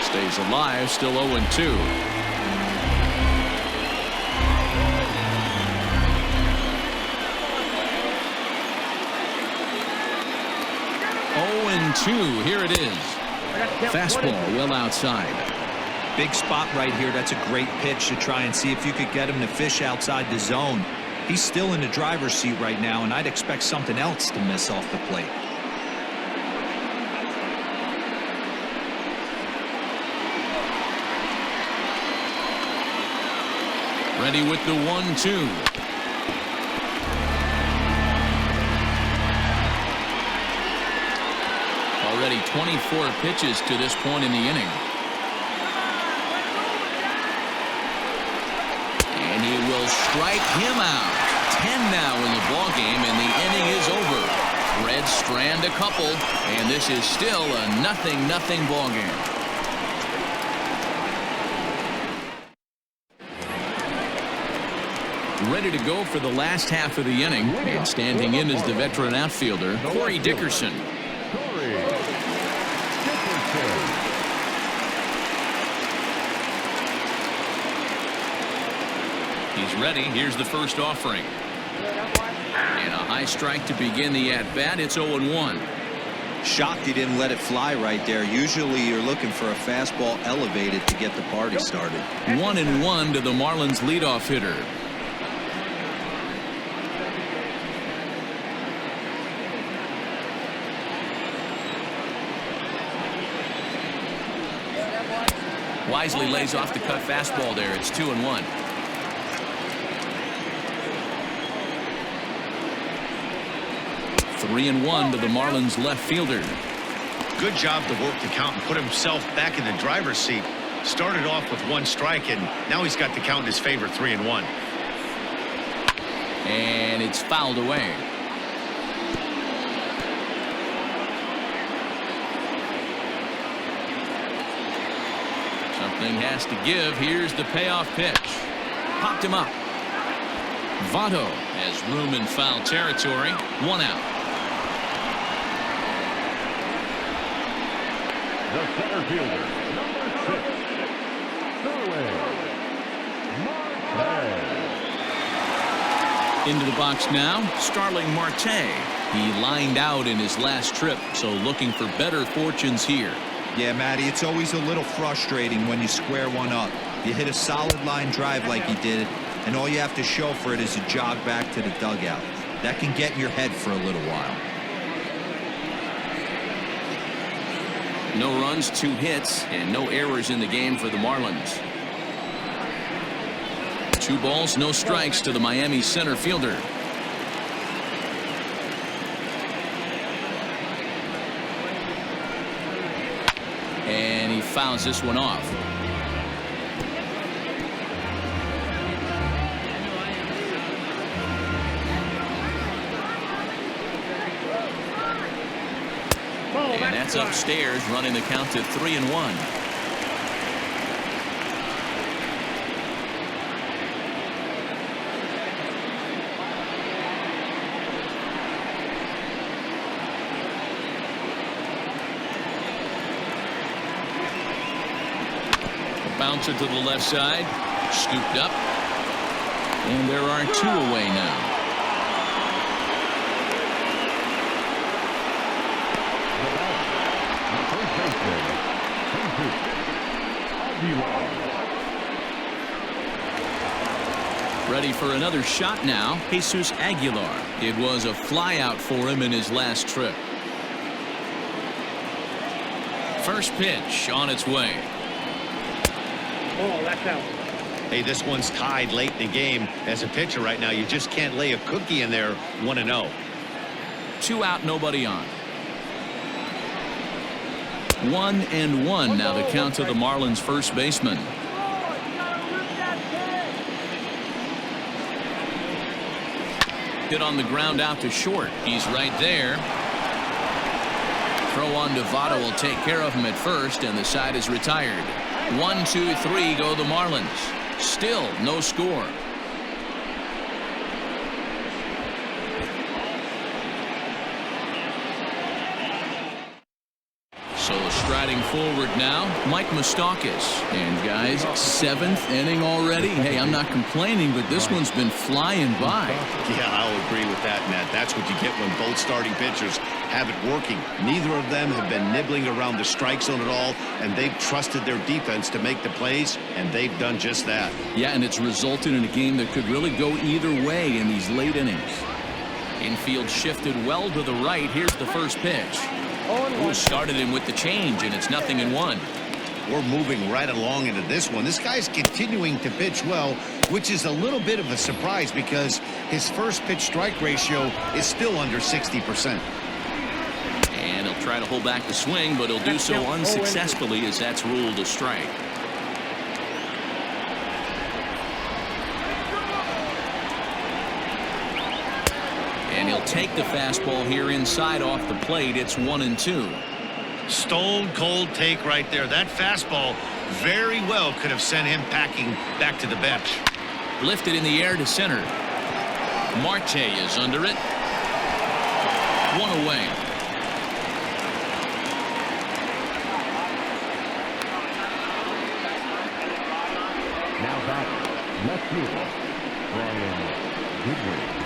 Stays alive, still 0-2. 0-2, here it is. Fastball well outside. Big spot right here. That's a great pitch to try and see if you could get him to fish outside the zone. He's still in the driver's seat right now, and I'd expect something else to miss off the plate. Ready with the 1-2. Already 24 pitches to this point in the inning. And he will strike him out. 10 now in the ballgame, and the inning is over. Reds strand a couple, and this is still a 0-0 ballgame. Ready to go for the last half of the inning, and standing in is the veteran outfielder, Corey Dickerson. He's ready. Here's the first offering. And a high strike to begin the at-bat. It's 0-1. Shocked he didn't let it fly right there. Usually you're looking for a fastball elevated to get the party started. 1-1 to the Marlins leadoff hitter. Wisely lays off the cut fastball there. It's 2-1. Three and 1 to the Marlins left fielder. Good job to work the count and put himself back in the driver's seat. Started off with 1 strike, and now he's got the count in his favor, 3-1. And it's fouled away. Something has to give. Here's the payoff pitch. Popped him up. Votto has room in foul territory. 1 out. The center fielder, number 6, Starling Marta. Into the box now, Starling Marta. He lined out in his last trip, so looking for better fortunes here. Yeah, Matty, it's always a little frustrating when you square one up. You hit a solid line drive like he did, and all you have to show for it is a jog back to the dugout. That can get in your head for a little while. No runs, 2 hits, and no errors in the game for the Marlins. 2 balls, no strikes to the Miami center fielder. And he fouls this one off. And that's upstairs, running the count to 3-1. A bouncer to the left side, scooped up, and there are 2 away now. Ready for another shot now, Jesus Aguilar. It was a flyout for him in his last trip. First pitch on its way. Oh, that's out. Hey, this one's tied late in the game. As a pitcher right now, you just can't lay a cookie in there 1-0. 2 out, nobody on. 1-1 now the count to the Marlins first baseman. Hit on the ground out to short. He's right there. Throw on to Votto will take care of him at first, and the side is retired. 1, 2, 3 go the Marlins. Still no score. So striding forward now, Mike Moustakas. And guys, 7th inning already. Hey, I'm not complaining, but this one's been flying by. Yeah, I'll agree with that, Matt. That's what you get when both starting pitchers have it working. Neither of them have been nibbling around the strike zone at all, and they've trusted their defense to make the plays, and they've done just that. Yeah, and it's resulted in a game that could really go either way in these late innings. Infield shifted well to the right. Here's the first pitch. Who started him with the change, and it's 0-1. We're moving right along into this one. This guy's continuing to pitch well, which is a little bit of a surprise because his first pitch strike ratio is still under 60%. And he'll try to hold back the swing, but he'll do so unsuccessfully as that's ruled a strike. And he'll take the fastball here inside off the plate. It's 1-2. Stone cold take right there. That fastball very well could have sent him packing back to the bench. Lifted in the air to center. Marte is under it. 1 away. Now back, left fielder, Starling Marta.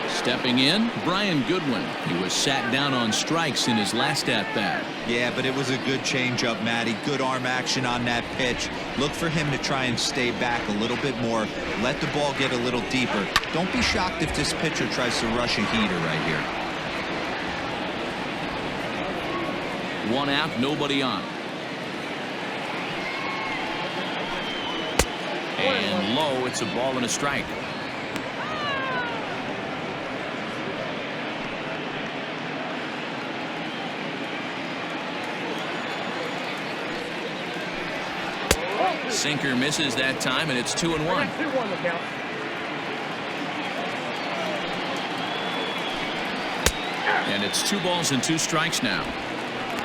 Stepping in, Brian Goodwin. He was sat down on strikes in his last at-bat. Yeah, but it was a good changeup, Matty. Good arm action on that pitch. Look for him to try and stay back a little bit more. Let the ball get a little deeper. Don't be shocked if this pitcher tries to rush a heater right here. 1 out, nobody on. And low, it's a ball and a strike. Sinker misses that time, and it's 2-1. And it's 2 balls and 2 strikes now.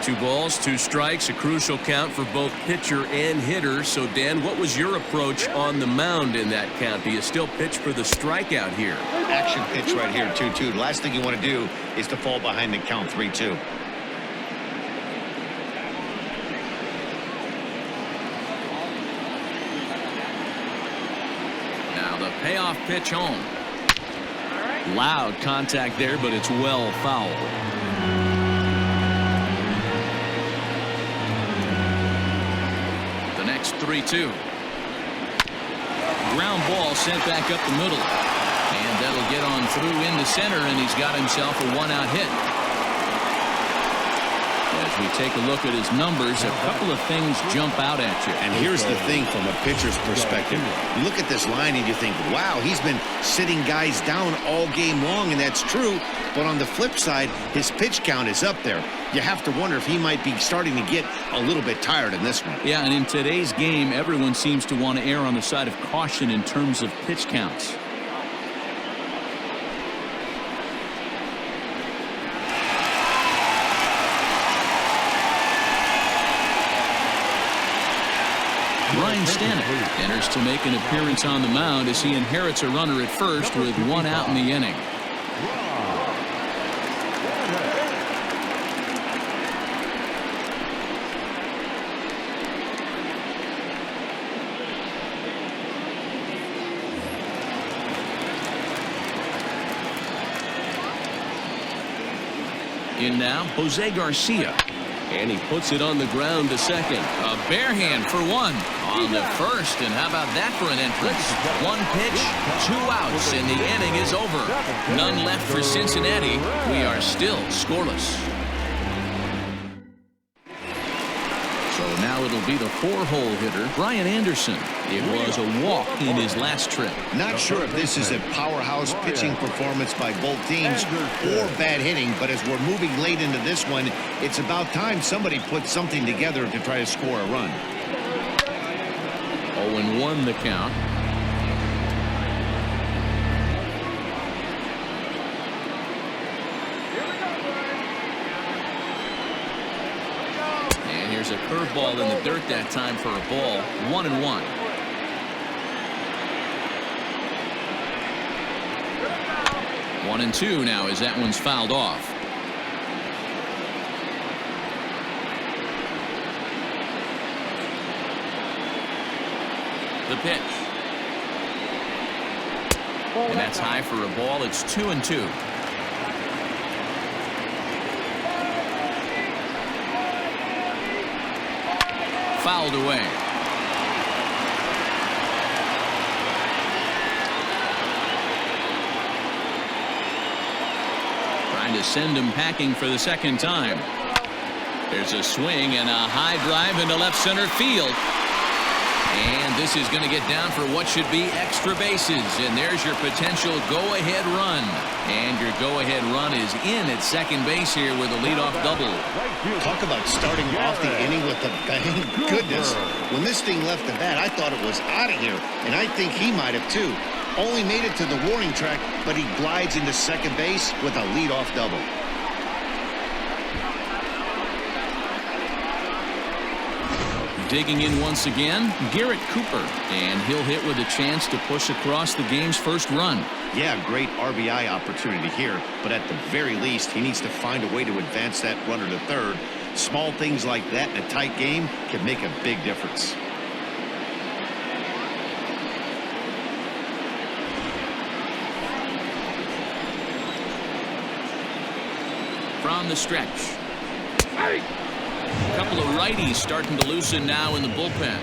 2 balls, 2 strikes, a crucial count for both pitcher and hitter. So, Dan, what was your approach on the mound in that count? Do you still pitch for the strikeout here? Action pitch right here, 2-2. The last thing you want to do is to fall behind the count 3-2. Payoff pitch home. Loud contact there, but it's well fouled. The next 3-2. Ground ball sent back up the middle. And that'll get on through into center, and he's got himself a 1-out hit. As we take a look at his numbers, a couple of things jump out at you. And here's the thing from a pitcher's perspective. You look at this line and you think, wow, he's been sitting guys down all game long, and that's true. But on the flip side, his pitch count is up there. You have to wonder if he might be starting to get a little bit tired in this one. Yeah, and in today's game, everyone seems to want to err on the side of caution in terms of pitch counts. Ryan Stanek enters to make an appearance on the mound as he inherits a runner at first with 1 out in the inning. In now, Jose Garcia. And he puts it on the ground to second. A bare hand for 1 on the first. And how about that for an entrance? 1 pitch, 2 outs, and the inning is over. None left for Cincinnati. We are still scoreless. So Now it'll be the 4-hole hitter, Brian Anderson. It was a walk in his last trip. Not sure if this is a powerhouse pitching performance by both teams or bad hitting, but as we're moving late into this one, it's about time somebody puts something together to try to score a run. 0-1 the count. And here's a curveball in the dirt that time for a ball. 1-1. One and two now as that one's fouled off. The pitch. And that's high for a ball. It's 2-2. Fouled away. Trying to send him packing for the second time. There's a swing and a high drive into left center field. And this is going to get down for what should be extra bases. And there's your potential go-ahead run. And your go-ahead run is in at second base here with a leadoff double. Talk about starting off the inning with a bang. Goodness. When this thing left the bat, I thought it was out of here. And I think he might have too. Only made it to the warning track, but he glides into second base with a leadoff double. Digging in once again, Garrett Cooper, and he'll hit with a chance to push across the game's first run. Yeah, great RBI opportunity here, but at the very least, he needs to find a way to advance that runner to third. Small things like that in a tight game can make a big difference. From the stretch. A couple of righties starting to loosen now in the bullpen.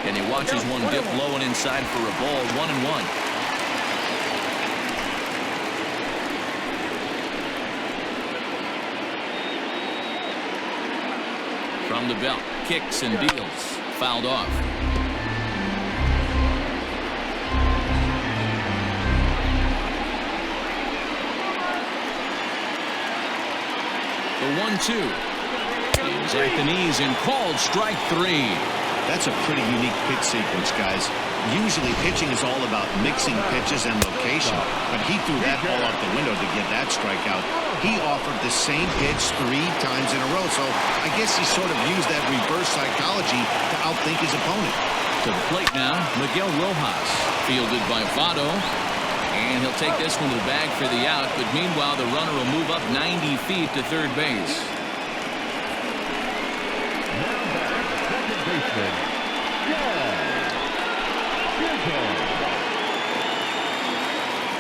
And he watches one dip low and inside for a ball. 1-1. From the belt, kicks and deals, fouled off. The 1-2. He's at the knees and called strike 3. That's a pretty unique pitch sequence, guys. Usually pitching is all about mixing pitches and location, but he threw that ball out the window to get that strikeout. He offered the same pitch 3 times in a row, so I guess he sort of used that reverse psychology to outthink his opponent. To the plate now, Miguel Rojas, fielded by Votto, and he'll take this one to the bag for the out, but meanwhile the runner will move up 90 feet to third base. Second baseman,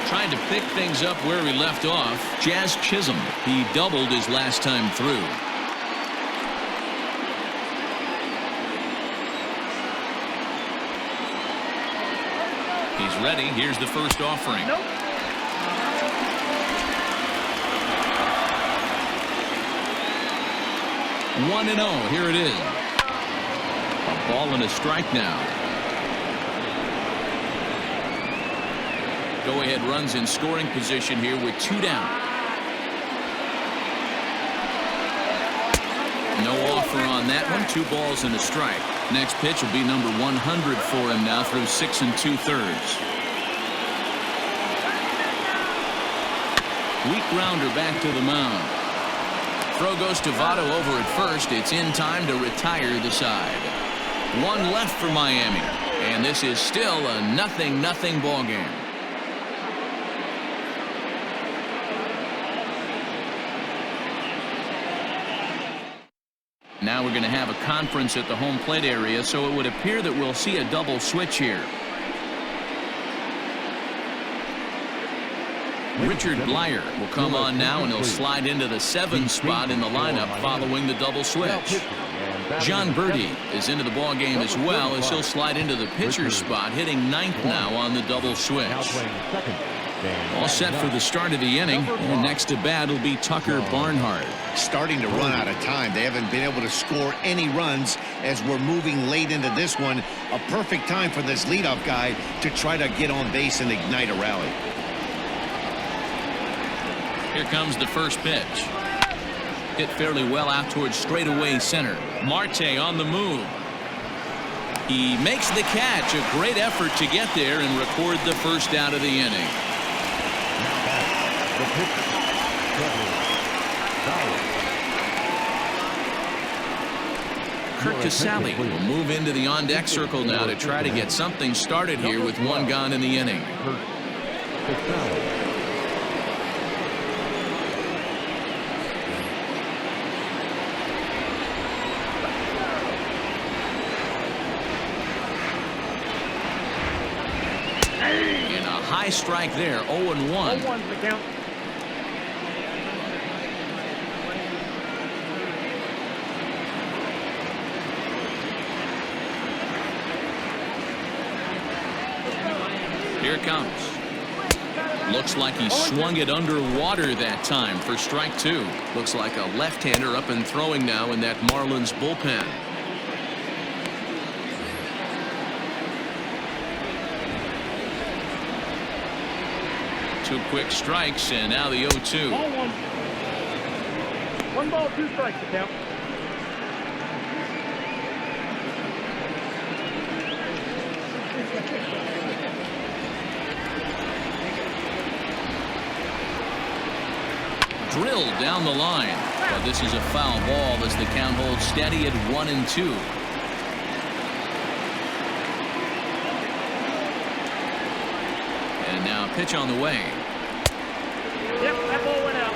Trying to pick things up where he left off, Jazz Chisholm. He doubled his last time through. He's ready. Here's the first offering. Nope. 1-0. Here it is. A ball and a strike now. Go-ahead runs in scoring position here with 2 down. No offer on that one. 2 balls and a strike. Next pitch will be number 100 for him now through 6 2/3. Weak grounder back to the mound. Throw goes to Votto over at first. It's in time to retire the side. 1 left for Miami, and this is still a 0-0 ball game. Now we're going to have a conference at the home plate area, so it would appear that we'll see a double switch here. Richard Blyer will come on now, and he'll slide into the 7th spot in the lineup following the double switch. John Birdie is into the ball game as well, as he'll slide into the pitcher's spot, hitting ninth now on the double switch. All set for the start of the inning, and next to bat will be Tucker Barnhart. Starting to run out of time. They haven't been able to score any runs as we're moving late into this one. A perfect time for this leadoff guy to try to get on base and ignite a rally. Here comes the first pitch. Hit fairly well out towards straightaway center. Marte on the move. He makes the catch. A great effort to get there and record the first out of the inning. Kurt Casale will move into the on-deck circle now to try to get something started here with one gone in the inning. And a high strike there, 0-1. 0-1's the count. Here it comes. Looks like he swung it underwater that time for strike two. Looks like a left-hander up and throwing now in that Marlins bullpen. Two quick strikes, and now the 0-2. Ball one. 1 ball, 2 strikes to count. Drilled down the line, but this is a foul ball as the count holds steady at 1-2. And now a pitch on the way. Yep, that ball went out.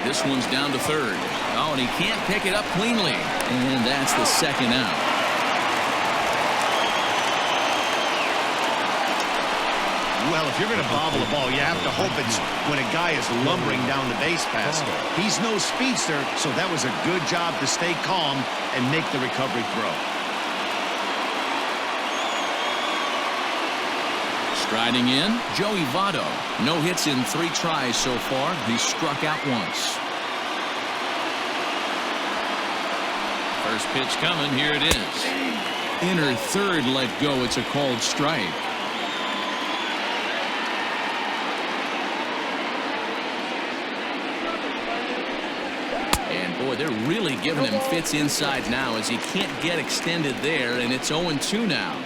This one's down to third. Oh, and he can't pick it up cleanly. And that's the second out. Well, if you're going to bobble a ball, you have to hope it's when a guy is lumbering down the base pass. He's no speedster, so that was a good job to stay calm and make the recovery throw. Striding in, Joey Votto. No hits in 3 tries so far. He struck out once. First pitch coming. Here it is. Inner third let go. It's a called strike. Boy, they're really giving him fits inside now as he can't get extended there, and it's 0-2 now.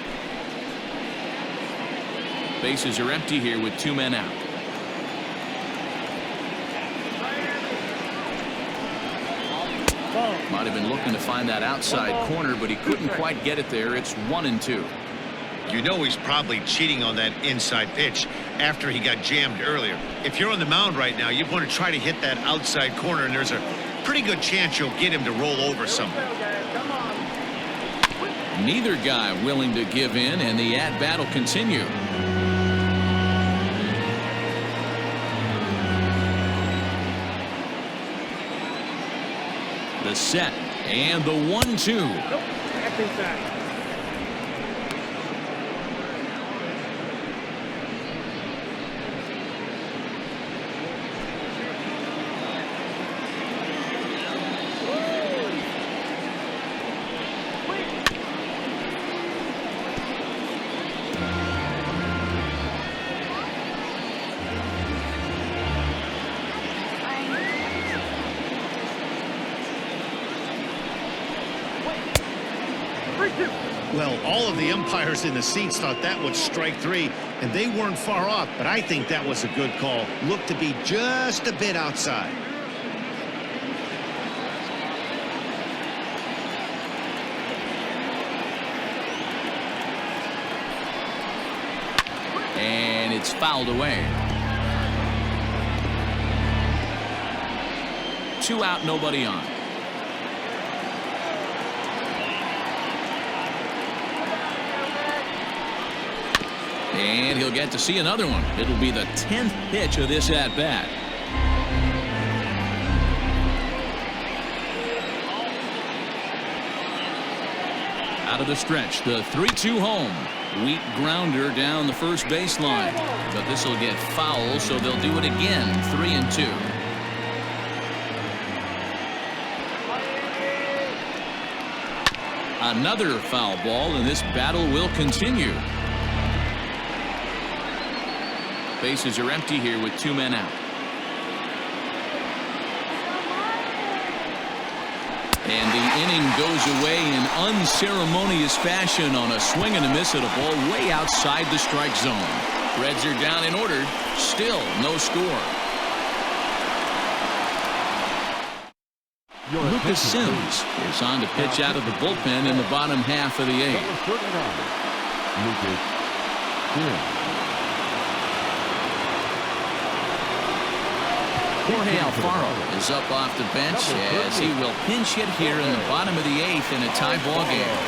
Bases are empty here with 2 men out. Might have been looking to find that outside corner, but he couldn't quite get it there. It's 1-2. You know he's probably cheating on that inside pitch after he got jammed earlier. If you're on the mound right now, you want to try to hit that outside corner, and there's a pretty good chance you'll get him to roll over something. Neither guy willing to give in, and the at-bat will continue. The set and the 1-2. Nope, that's inside. Well, all of the umpires in the seats thought that was strike 3, and they weren't far off, but I think that was a good call. Looked to be just a bit outside. And it's fouled away. 2 out, nobody on. And he'll get to see another one. It'll be the 10th pitch of this at-bat. Out of the stretch, the 3-2 home. Weak grounder down the first baseline. But this will get foul, so they'll do it again. 3-2. Another foul ball, and this battle will continue. Bases are empty here with 2 men out. And the inning goes away in unceremonious fashion on a swing and a miss at a ball way outside the strike zone. Reds are down in order. Still no score. Lucas Sims is on to pitch out of the bullpen in the bottom half of the 8th. Lucas Sims. Jorge Alfaro is up off the bench as he will pinch hit here in the bottom of the 8th in a tie ball game.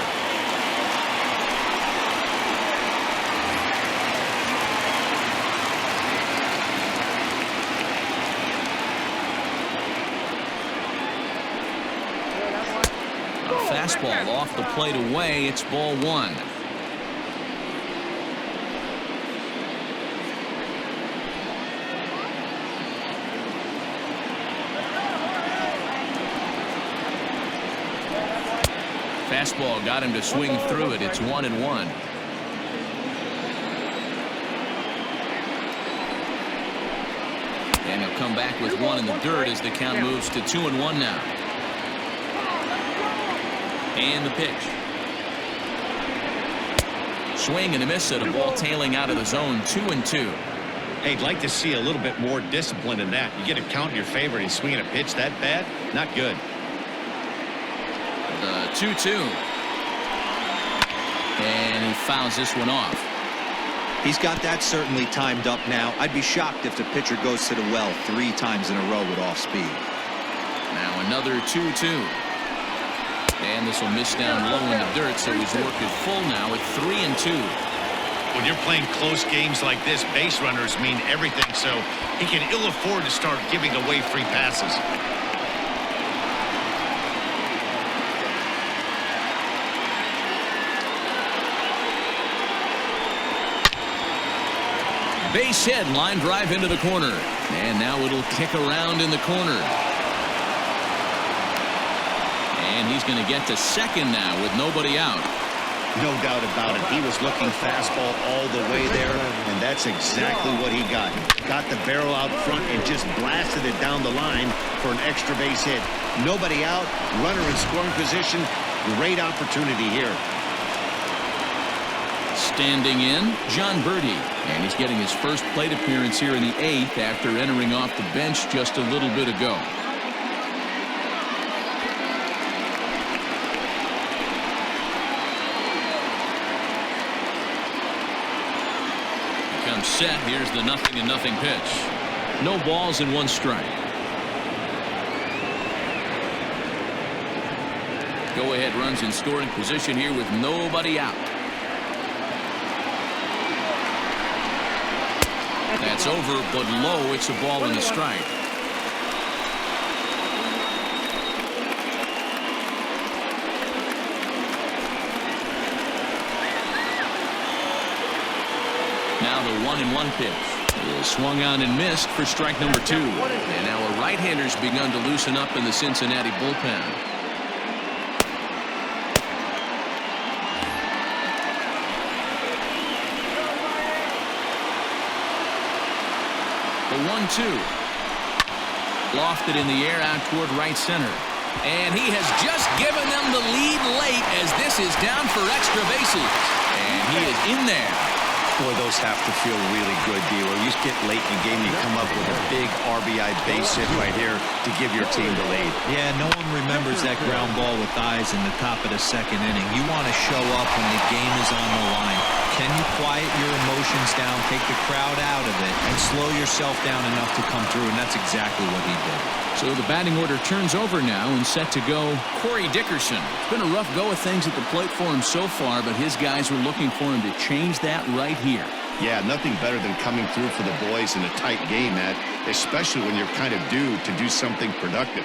A fastball off the plate away. It's ball 1. Fastball got him to swing through it. It's 1-1. And he'll come back with 1 in the dirt as the count moves to 2-1 now. And the pitch. Swing and a miss at a ball tailing out of the zone. 2-2. Hey, I'd like to see a little bit more discipline in that. You get a count in your favor and swinging a pitch that bad? Not good. The 2-2. And he fouls this one off. He's got that certainly timed up now. I'd be shocked if the pitcher goes to the well 3 times in a row with off speed. Now another 2-2. And this will miss down low in the dirt, so he's worked it full now at 3-2. When you're playing close games like this, base runners mean everything, so he can ill afford to start giving away free passes. Base hit, line drive into the corner. And now it'll kick around in the corner. And he's going to get to second now with nobody out. No doubt about it. He was looking fastball all the way there, and that's exactly what he got. Got the barrel out front and just blasted it down the line for an extra base hit. Nobody out, runner in scoring position. Great opportunity here. Standing in, John Birdie. And he's getting his first plate appearance here in the 8th after entering off the bench just a little bit ago. He comes set. Here's the 0-0 pitch. No balls and 1 strike. Go-ahead runs in scoring position here with nobody out. That's over, but low. It's a ball and a strike. Now the 1-1 pitch is swung on and missed for strike number 2. And now a right-hander's begun to loosen up in the Cincinnati bullpen. The 1-2. Lofted in the air out toward right center. And he has just given them the lead late as this is down for extra bases. And he is in there. Boy, those have to feel really good, D'Lo. You get late in the game, you come up with a big RBI base hit right here to give your team the lead. Yeah, no one remembers that ground ball with eyes in the top of the 2nd inning. You want to show up when the game is on the line. Can you quiet your emotions down, take the crowd out of it, and slow yourself down enough to come through? And that's exactly what he did. So the batting order turns over now and set to go Corey Dickerson. It's been a rough go of things at the plate for him so far, but his guys were looking for him to change that right here. Yeah, nothing better than coming through for the boys in a tight game, Matt, especially when you're kind of due to do something productive.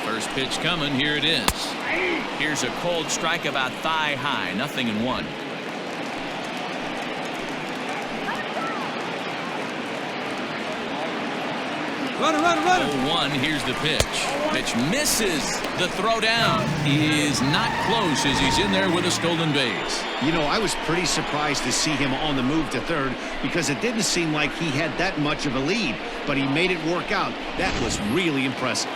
First pitch coming. Here it is. Here's a cold strike about thigh high. 0-1. Runner. 0-1. Here's the pitch. Pitch misses. The throw down is not close as he's in there with a stolen base. You know, I was pretty surprised to see him on the move to third because it didn't seem like he had that much of a lead, but he made it work out. That was really impressive.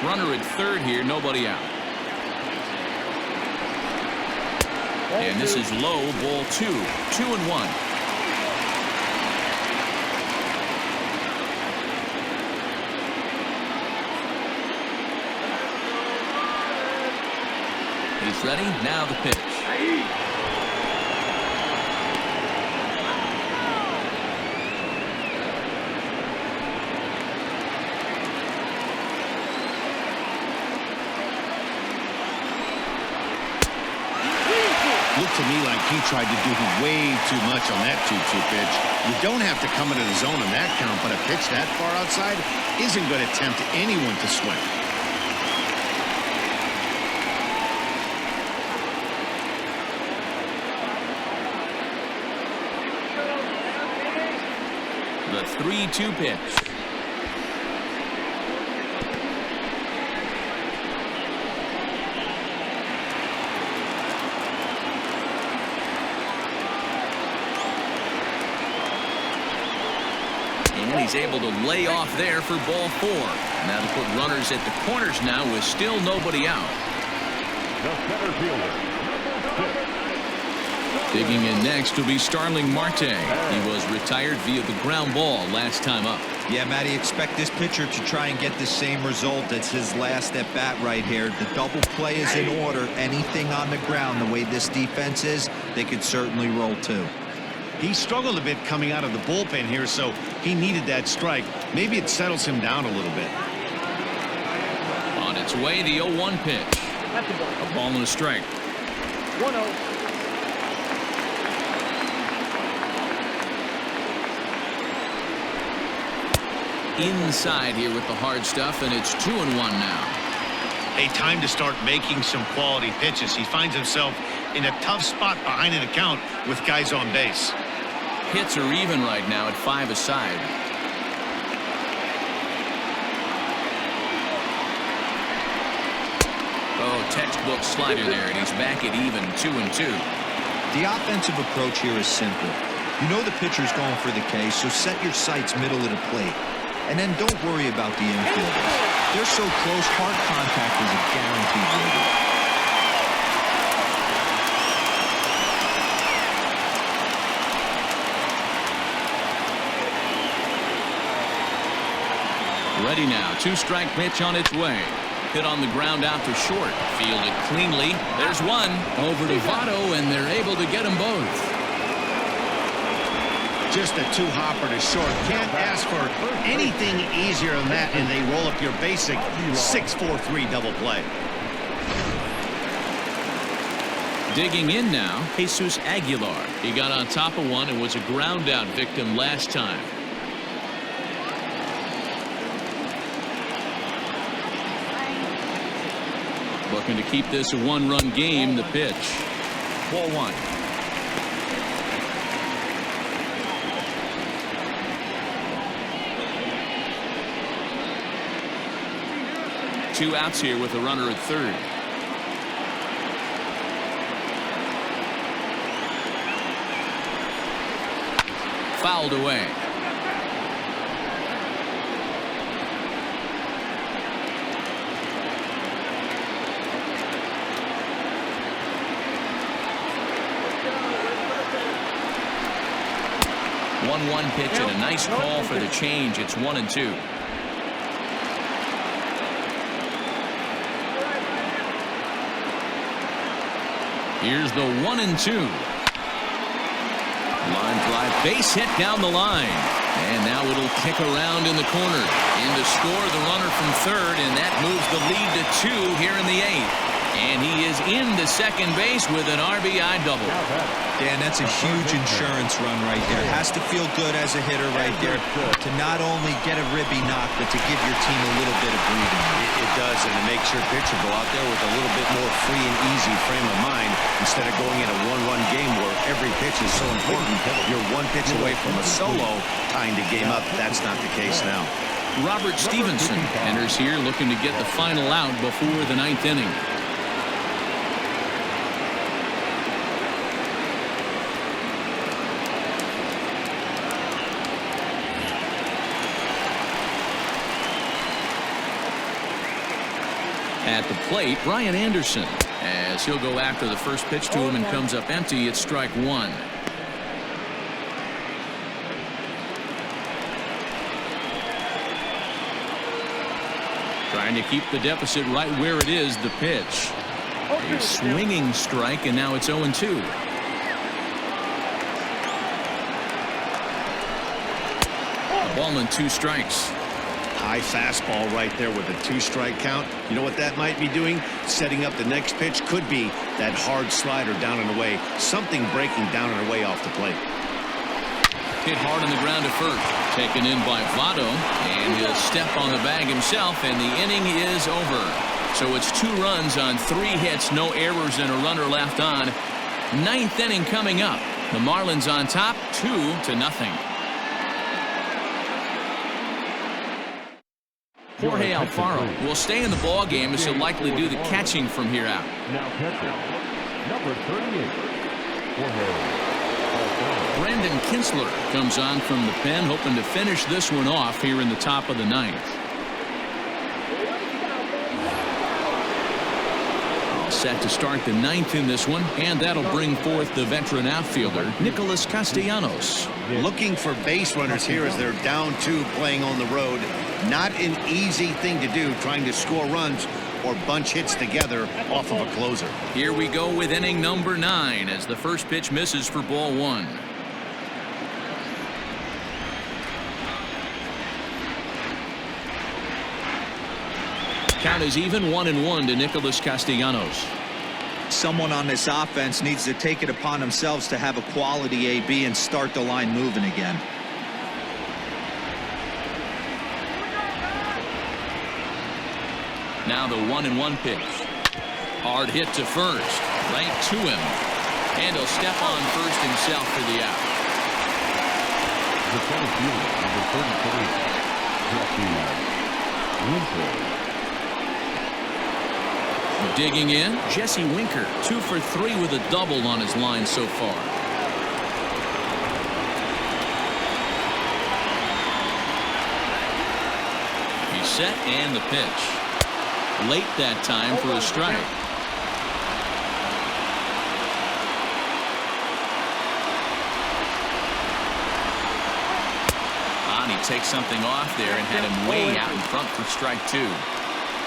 Runner at third here, nobody out. And this is low, ball 2. 2-1. He's ready. Now the pitch. Looked to me like he tried to do way too much on that 2-2 pitch. You don't have to come into the zone on that count, but a pitch that far outside isn't going to tempt anyone to swing. The 3-2 pitch. And he's able to lay off there for ball 4. And that'll put runners at the corners now with still nobody out. The center fielder. Digging in next will be Starling Marta. He was retired via the ground ball last time up. Yeah, Matty, expect this pitcher to try and get the same result as his last at bat right here. The double play is in order. Anything on the ground, the way this defense is, they could certainly roll too. He struggled a bit coming out of the bullpen here, so he needed that strike. Maybe it settles him down a little bit. On its way, the 0-1 pitch. A ball and a strike. 1-0. Inside here with the hard stuff, and it's 2-1 now. A time to start making some quality pitches. He finds himself in a tough spot behind an account with guys on base. Hits are even right now at 5 aside. Oh, textbook slider there, and he's back at even 2-2. The offensive approach here is simple. You know the pitcher's going for the K, so set your sights middle of the plate. And then don't worry about the infielders. They're so close, hard contact is a guaranteed win. Ready now. 2-strike pitch on its way. Hit on the ground out to short. Fielded cleanly. There's one. Over to Votto, and they're able to get them both. Just a two-hopper to short. Can't ask for anything easier than that, and they roll up your basic 6-4-3 double play. Digging in now, Jesus Aguilar. He got on top of one and was a ground-out victim last time. Looking to keep this a one-run game. The pitch. Ball 1. Two outs here with a runner at third. Fouled away. One pitch and a nice call for the change. It's 1-2. Here's the 1-2. Line drive, base hit down the line. And now it'll kick around in the corner. In to score the runner from third, and that moves the lead to 2 here in the 8th. And he is into second base with an RBI double. Dan, that's a huge insurance run right there. Has to feel good as a hitter right there to not only get a ribby knock, but to give your team a little bit of breathing room. It does, and it makes your pitcher go out there with a little bit more free and easy frame of mind instead of going in a one-run game where every pitch is so important. You're one pitch away from a solo tying the game up. That's not the case now. Robert Stevenson enters here looking to get the final out before the 9th inning. At the plate, Brian Anderson, as he'll go after the first pitch to him and comes up empty. It's strike 1. Trying to keep the deficit right where it is. The pitch, a swinging strike, and now it's 0-2. A ball and 2 strikes. High fastball right there with a 2-strike count. You know what that might be doing? Setting up the next pitch. Could be that hard slider down and away. Something breaking down and away off the plate. Hit hard on the ground to first. Taken in by Votto, and he'll step on the bag himself, and the inning is over. So it's 2 runs on 3 hits, no errors, and a runner left on. 9th inning coming up. The Marlins on top, 2-0. Jorge Alfaro will stay in the ball game as he'll likely do the catching from here out. Now catcher, number 38, Jorge Alfaro. Brandon Kinsler comes on from the pen, hoping to finish this one off here in the top of the 9th. All set to start the 9th in this one, and that'll bring forth the veteran outfielder Nicolas Castellanos. Looking for base runners here as they're down 2 playing on the road. Not an easy thing to do, trying to score runs or bunch hits together off of a closer. Here we go with inning number 9 as the first pitch misses for ball 1. Count is even, 1-1 to Nicolas Castellanos. Someone on this offense needs to take it upon themselves to have a quality AB and start the line moving again. Now the 1-1 pitch. Hard hit to first. Right to him. And he'll step on first himself for the out. The center fielder, number 33, Digging in, Jesse Winker, 2 for 3 with a double on his line so far. He's set, and the pitch. Late that time for a strike. He takes something off there and had him way out in front for strike 2.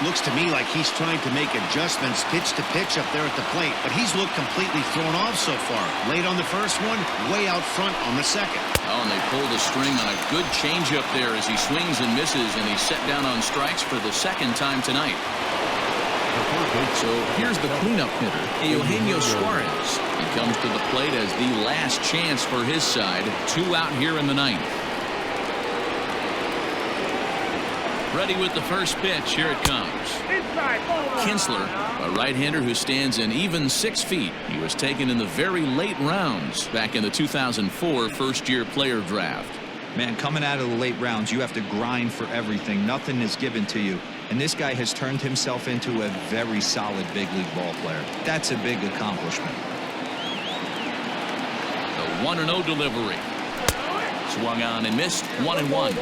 Looks to me like he's trying to make adjustments pitch to pitch up there at the plate, but he's looked completely thrown off so far. Late on the first one, way out front on the second. Oh, and they pulled a string on a good changeup there as he swings and misses, and he's set down on strikes for the 2nd time tonight. So here's the cleanup hitter, Eugenio Suarez. He comes to the plate as the last chance for his side. 2 out here in the 9th. Ready with the first pitch. Here it comes. Kinsler, a right-hander who stands an even 6 feet. He was taken in the very late rounds back in the 2004 first-year player draft. Man, coming out of the late rounds, you have to grind for everything. Nothing is given to you. And this guy has turned himself into a very solid big league ball player. That's a big accomplishment. The 1-0 delivery. Swung on and missed. 1-1.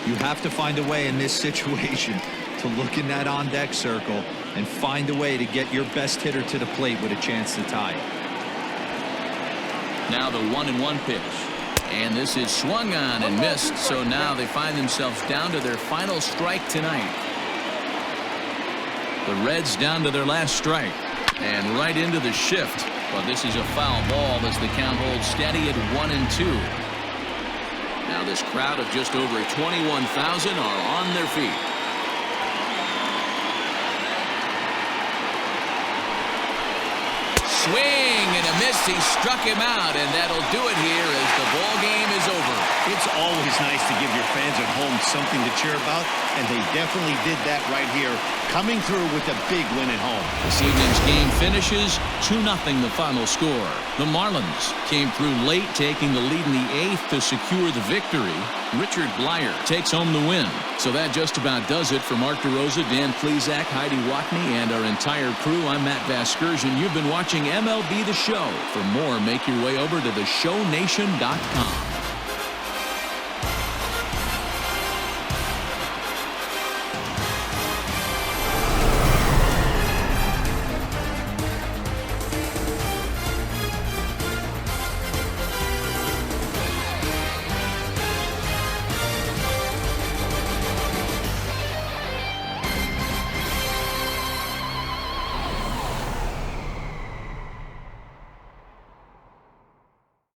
You have to find a way in this situation to look in that on-deck circle and find a way to get your best hitter to the plate with a chance to tie. Now the 1-1 pitch. And this is swung on and missed. So now they find themselves down to their final strike tonight. The Reds down to their last strike. And right into the shift. But this is a foul ball as the count holds steady at 1-2. Now this crowd of just over 21,000 are on their feet. Swing and a miss. He struck him out, and that'll do it here as the ball game is over. It's always nice to give your fans at home something to cheer about, and they definitely did that right here, coming through with a big win at home. This evening's game finishes 2-0 the final score. The Marlins came through late, taking the lead in the 8th to secure the victory. Richard Blyer takes home the win. So that just about does it for Mark DeRosa, Dan Plezak, Heidi Watney, and our entire crew. I'm Matt Vasgersian. You've been watching MLB The Show. For more, make your way over to theshownation.com.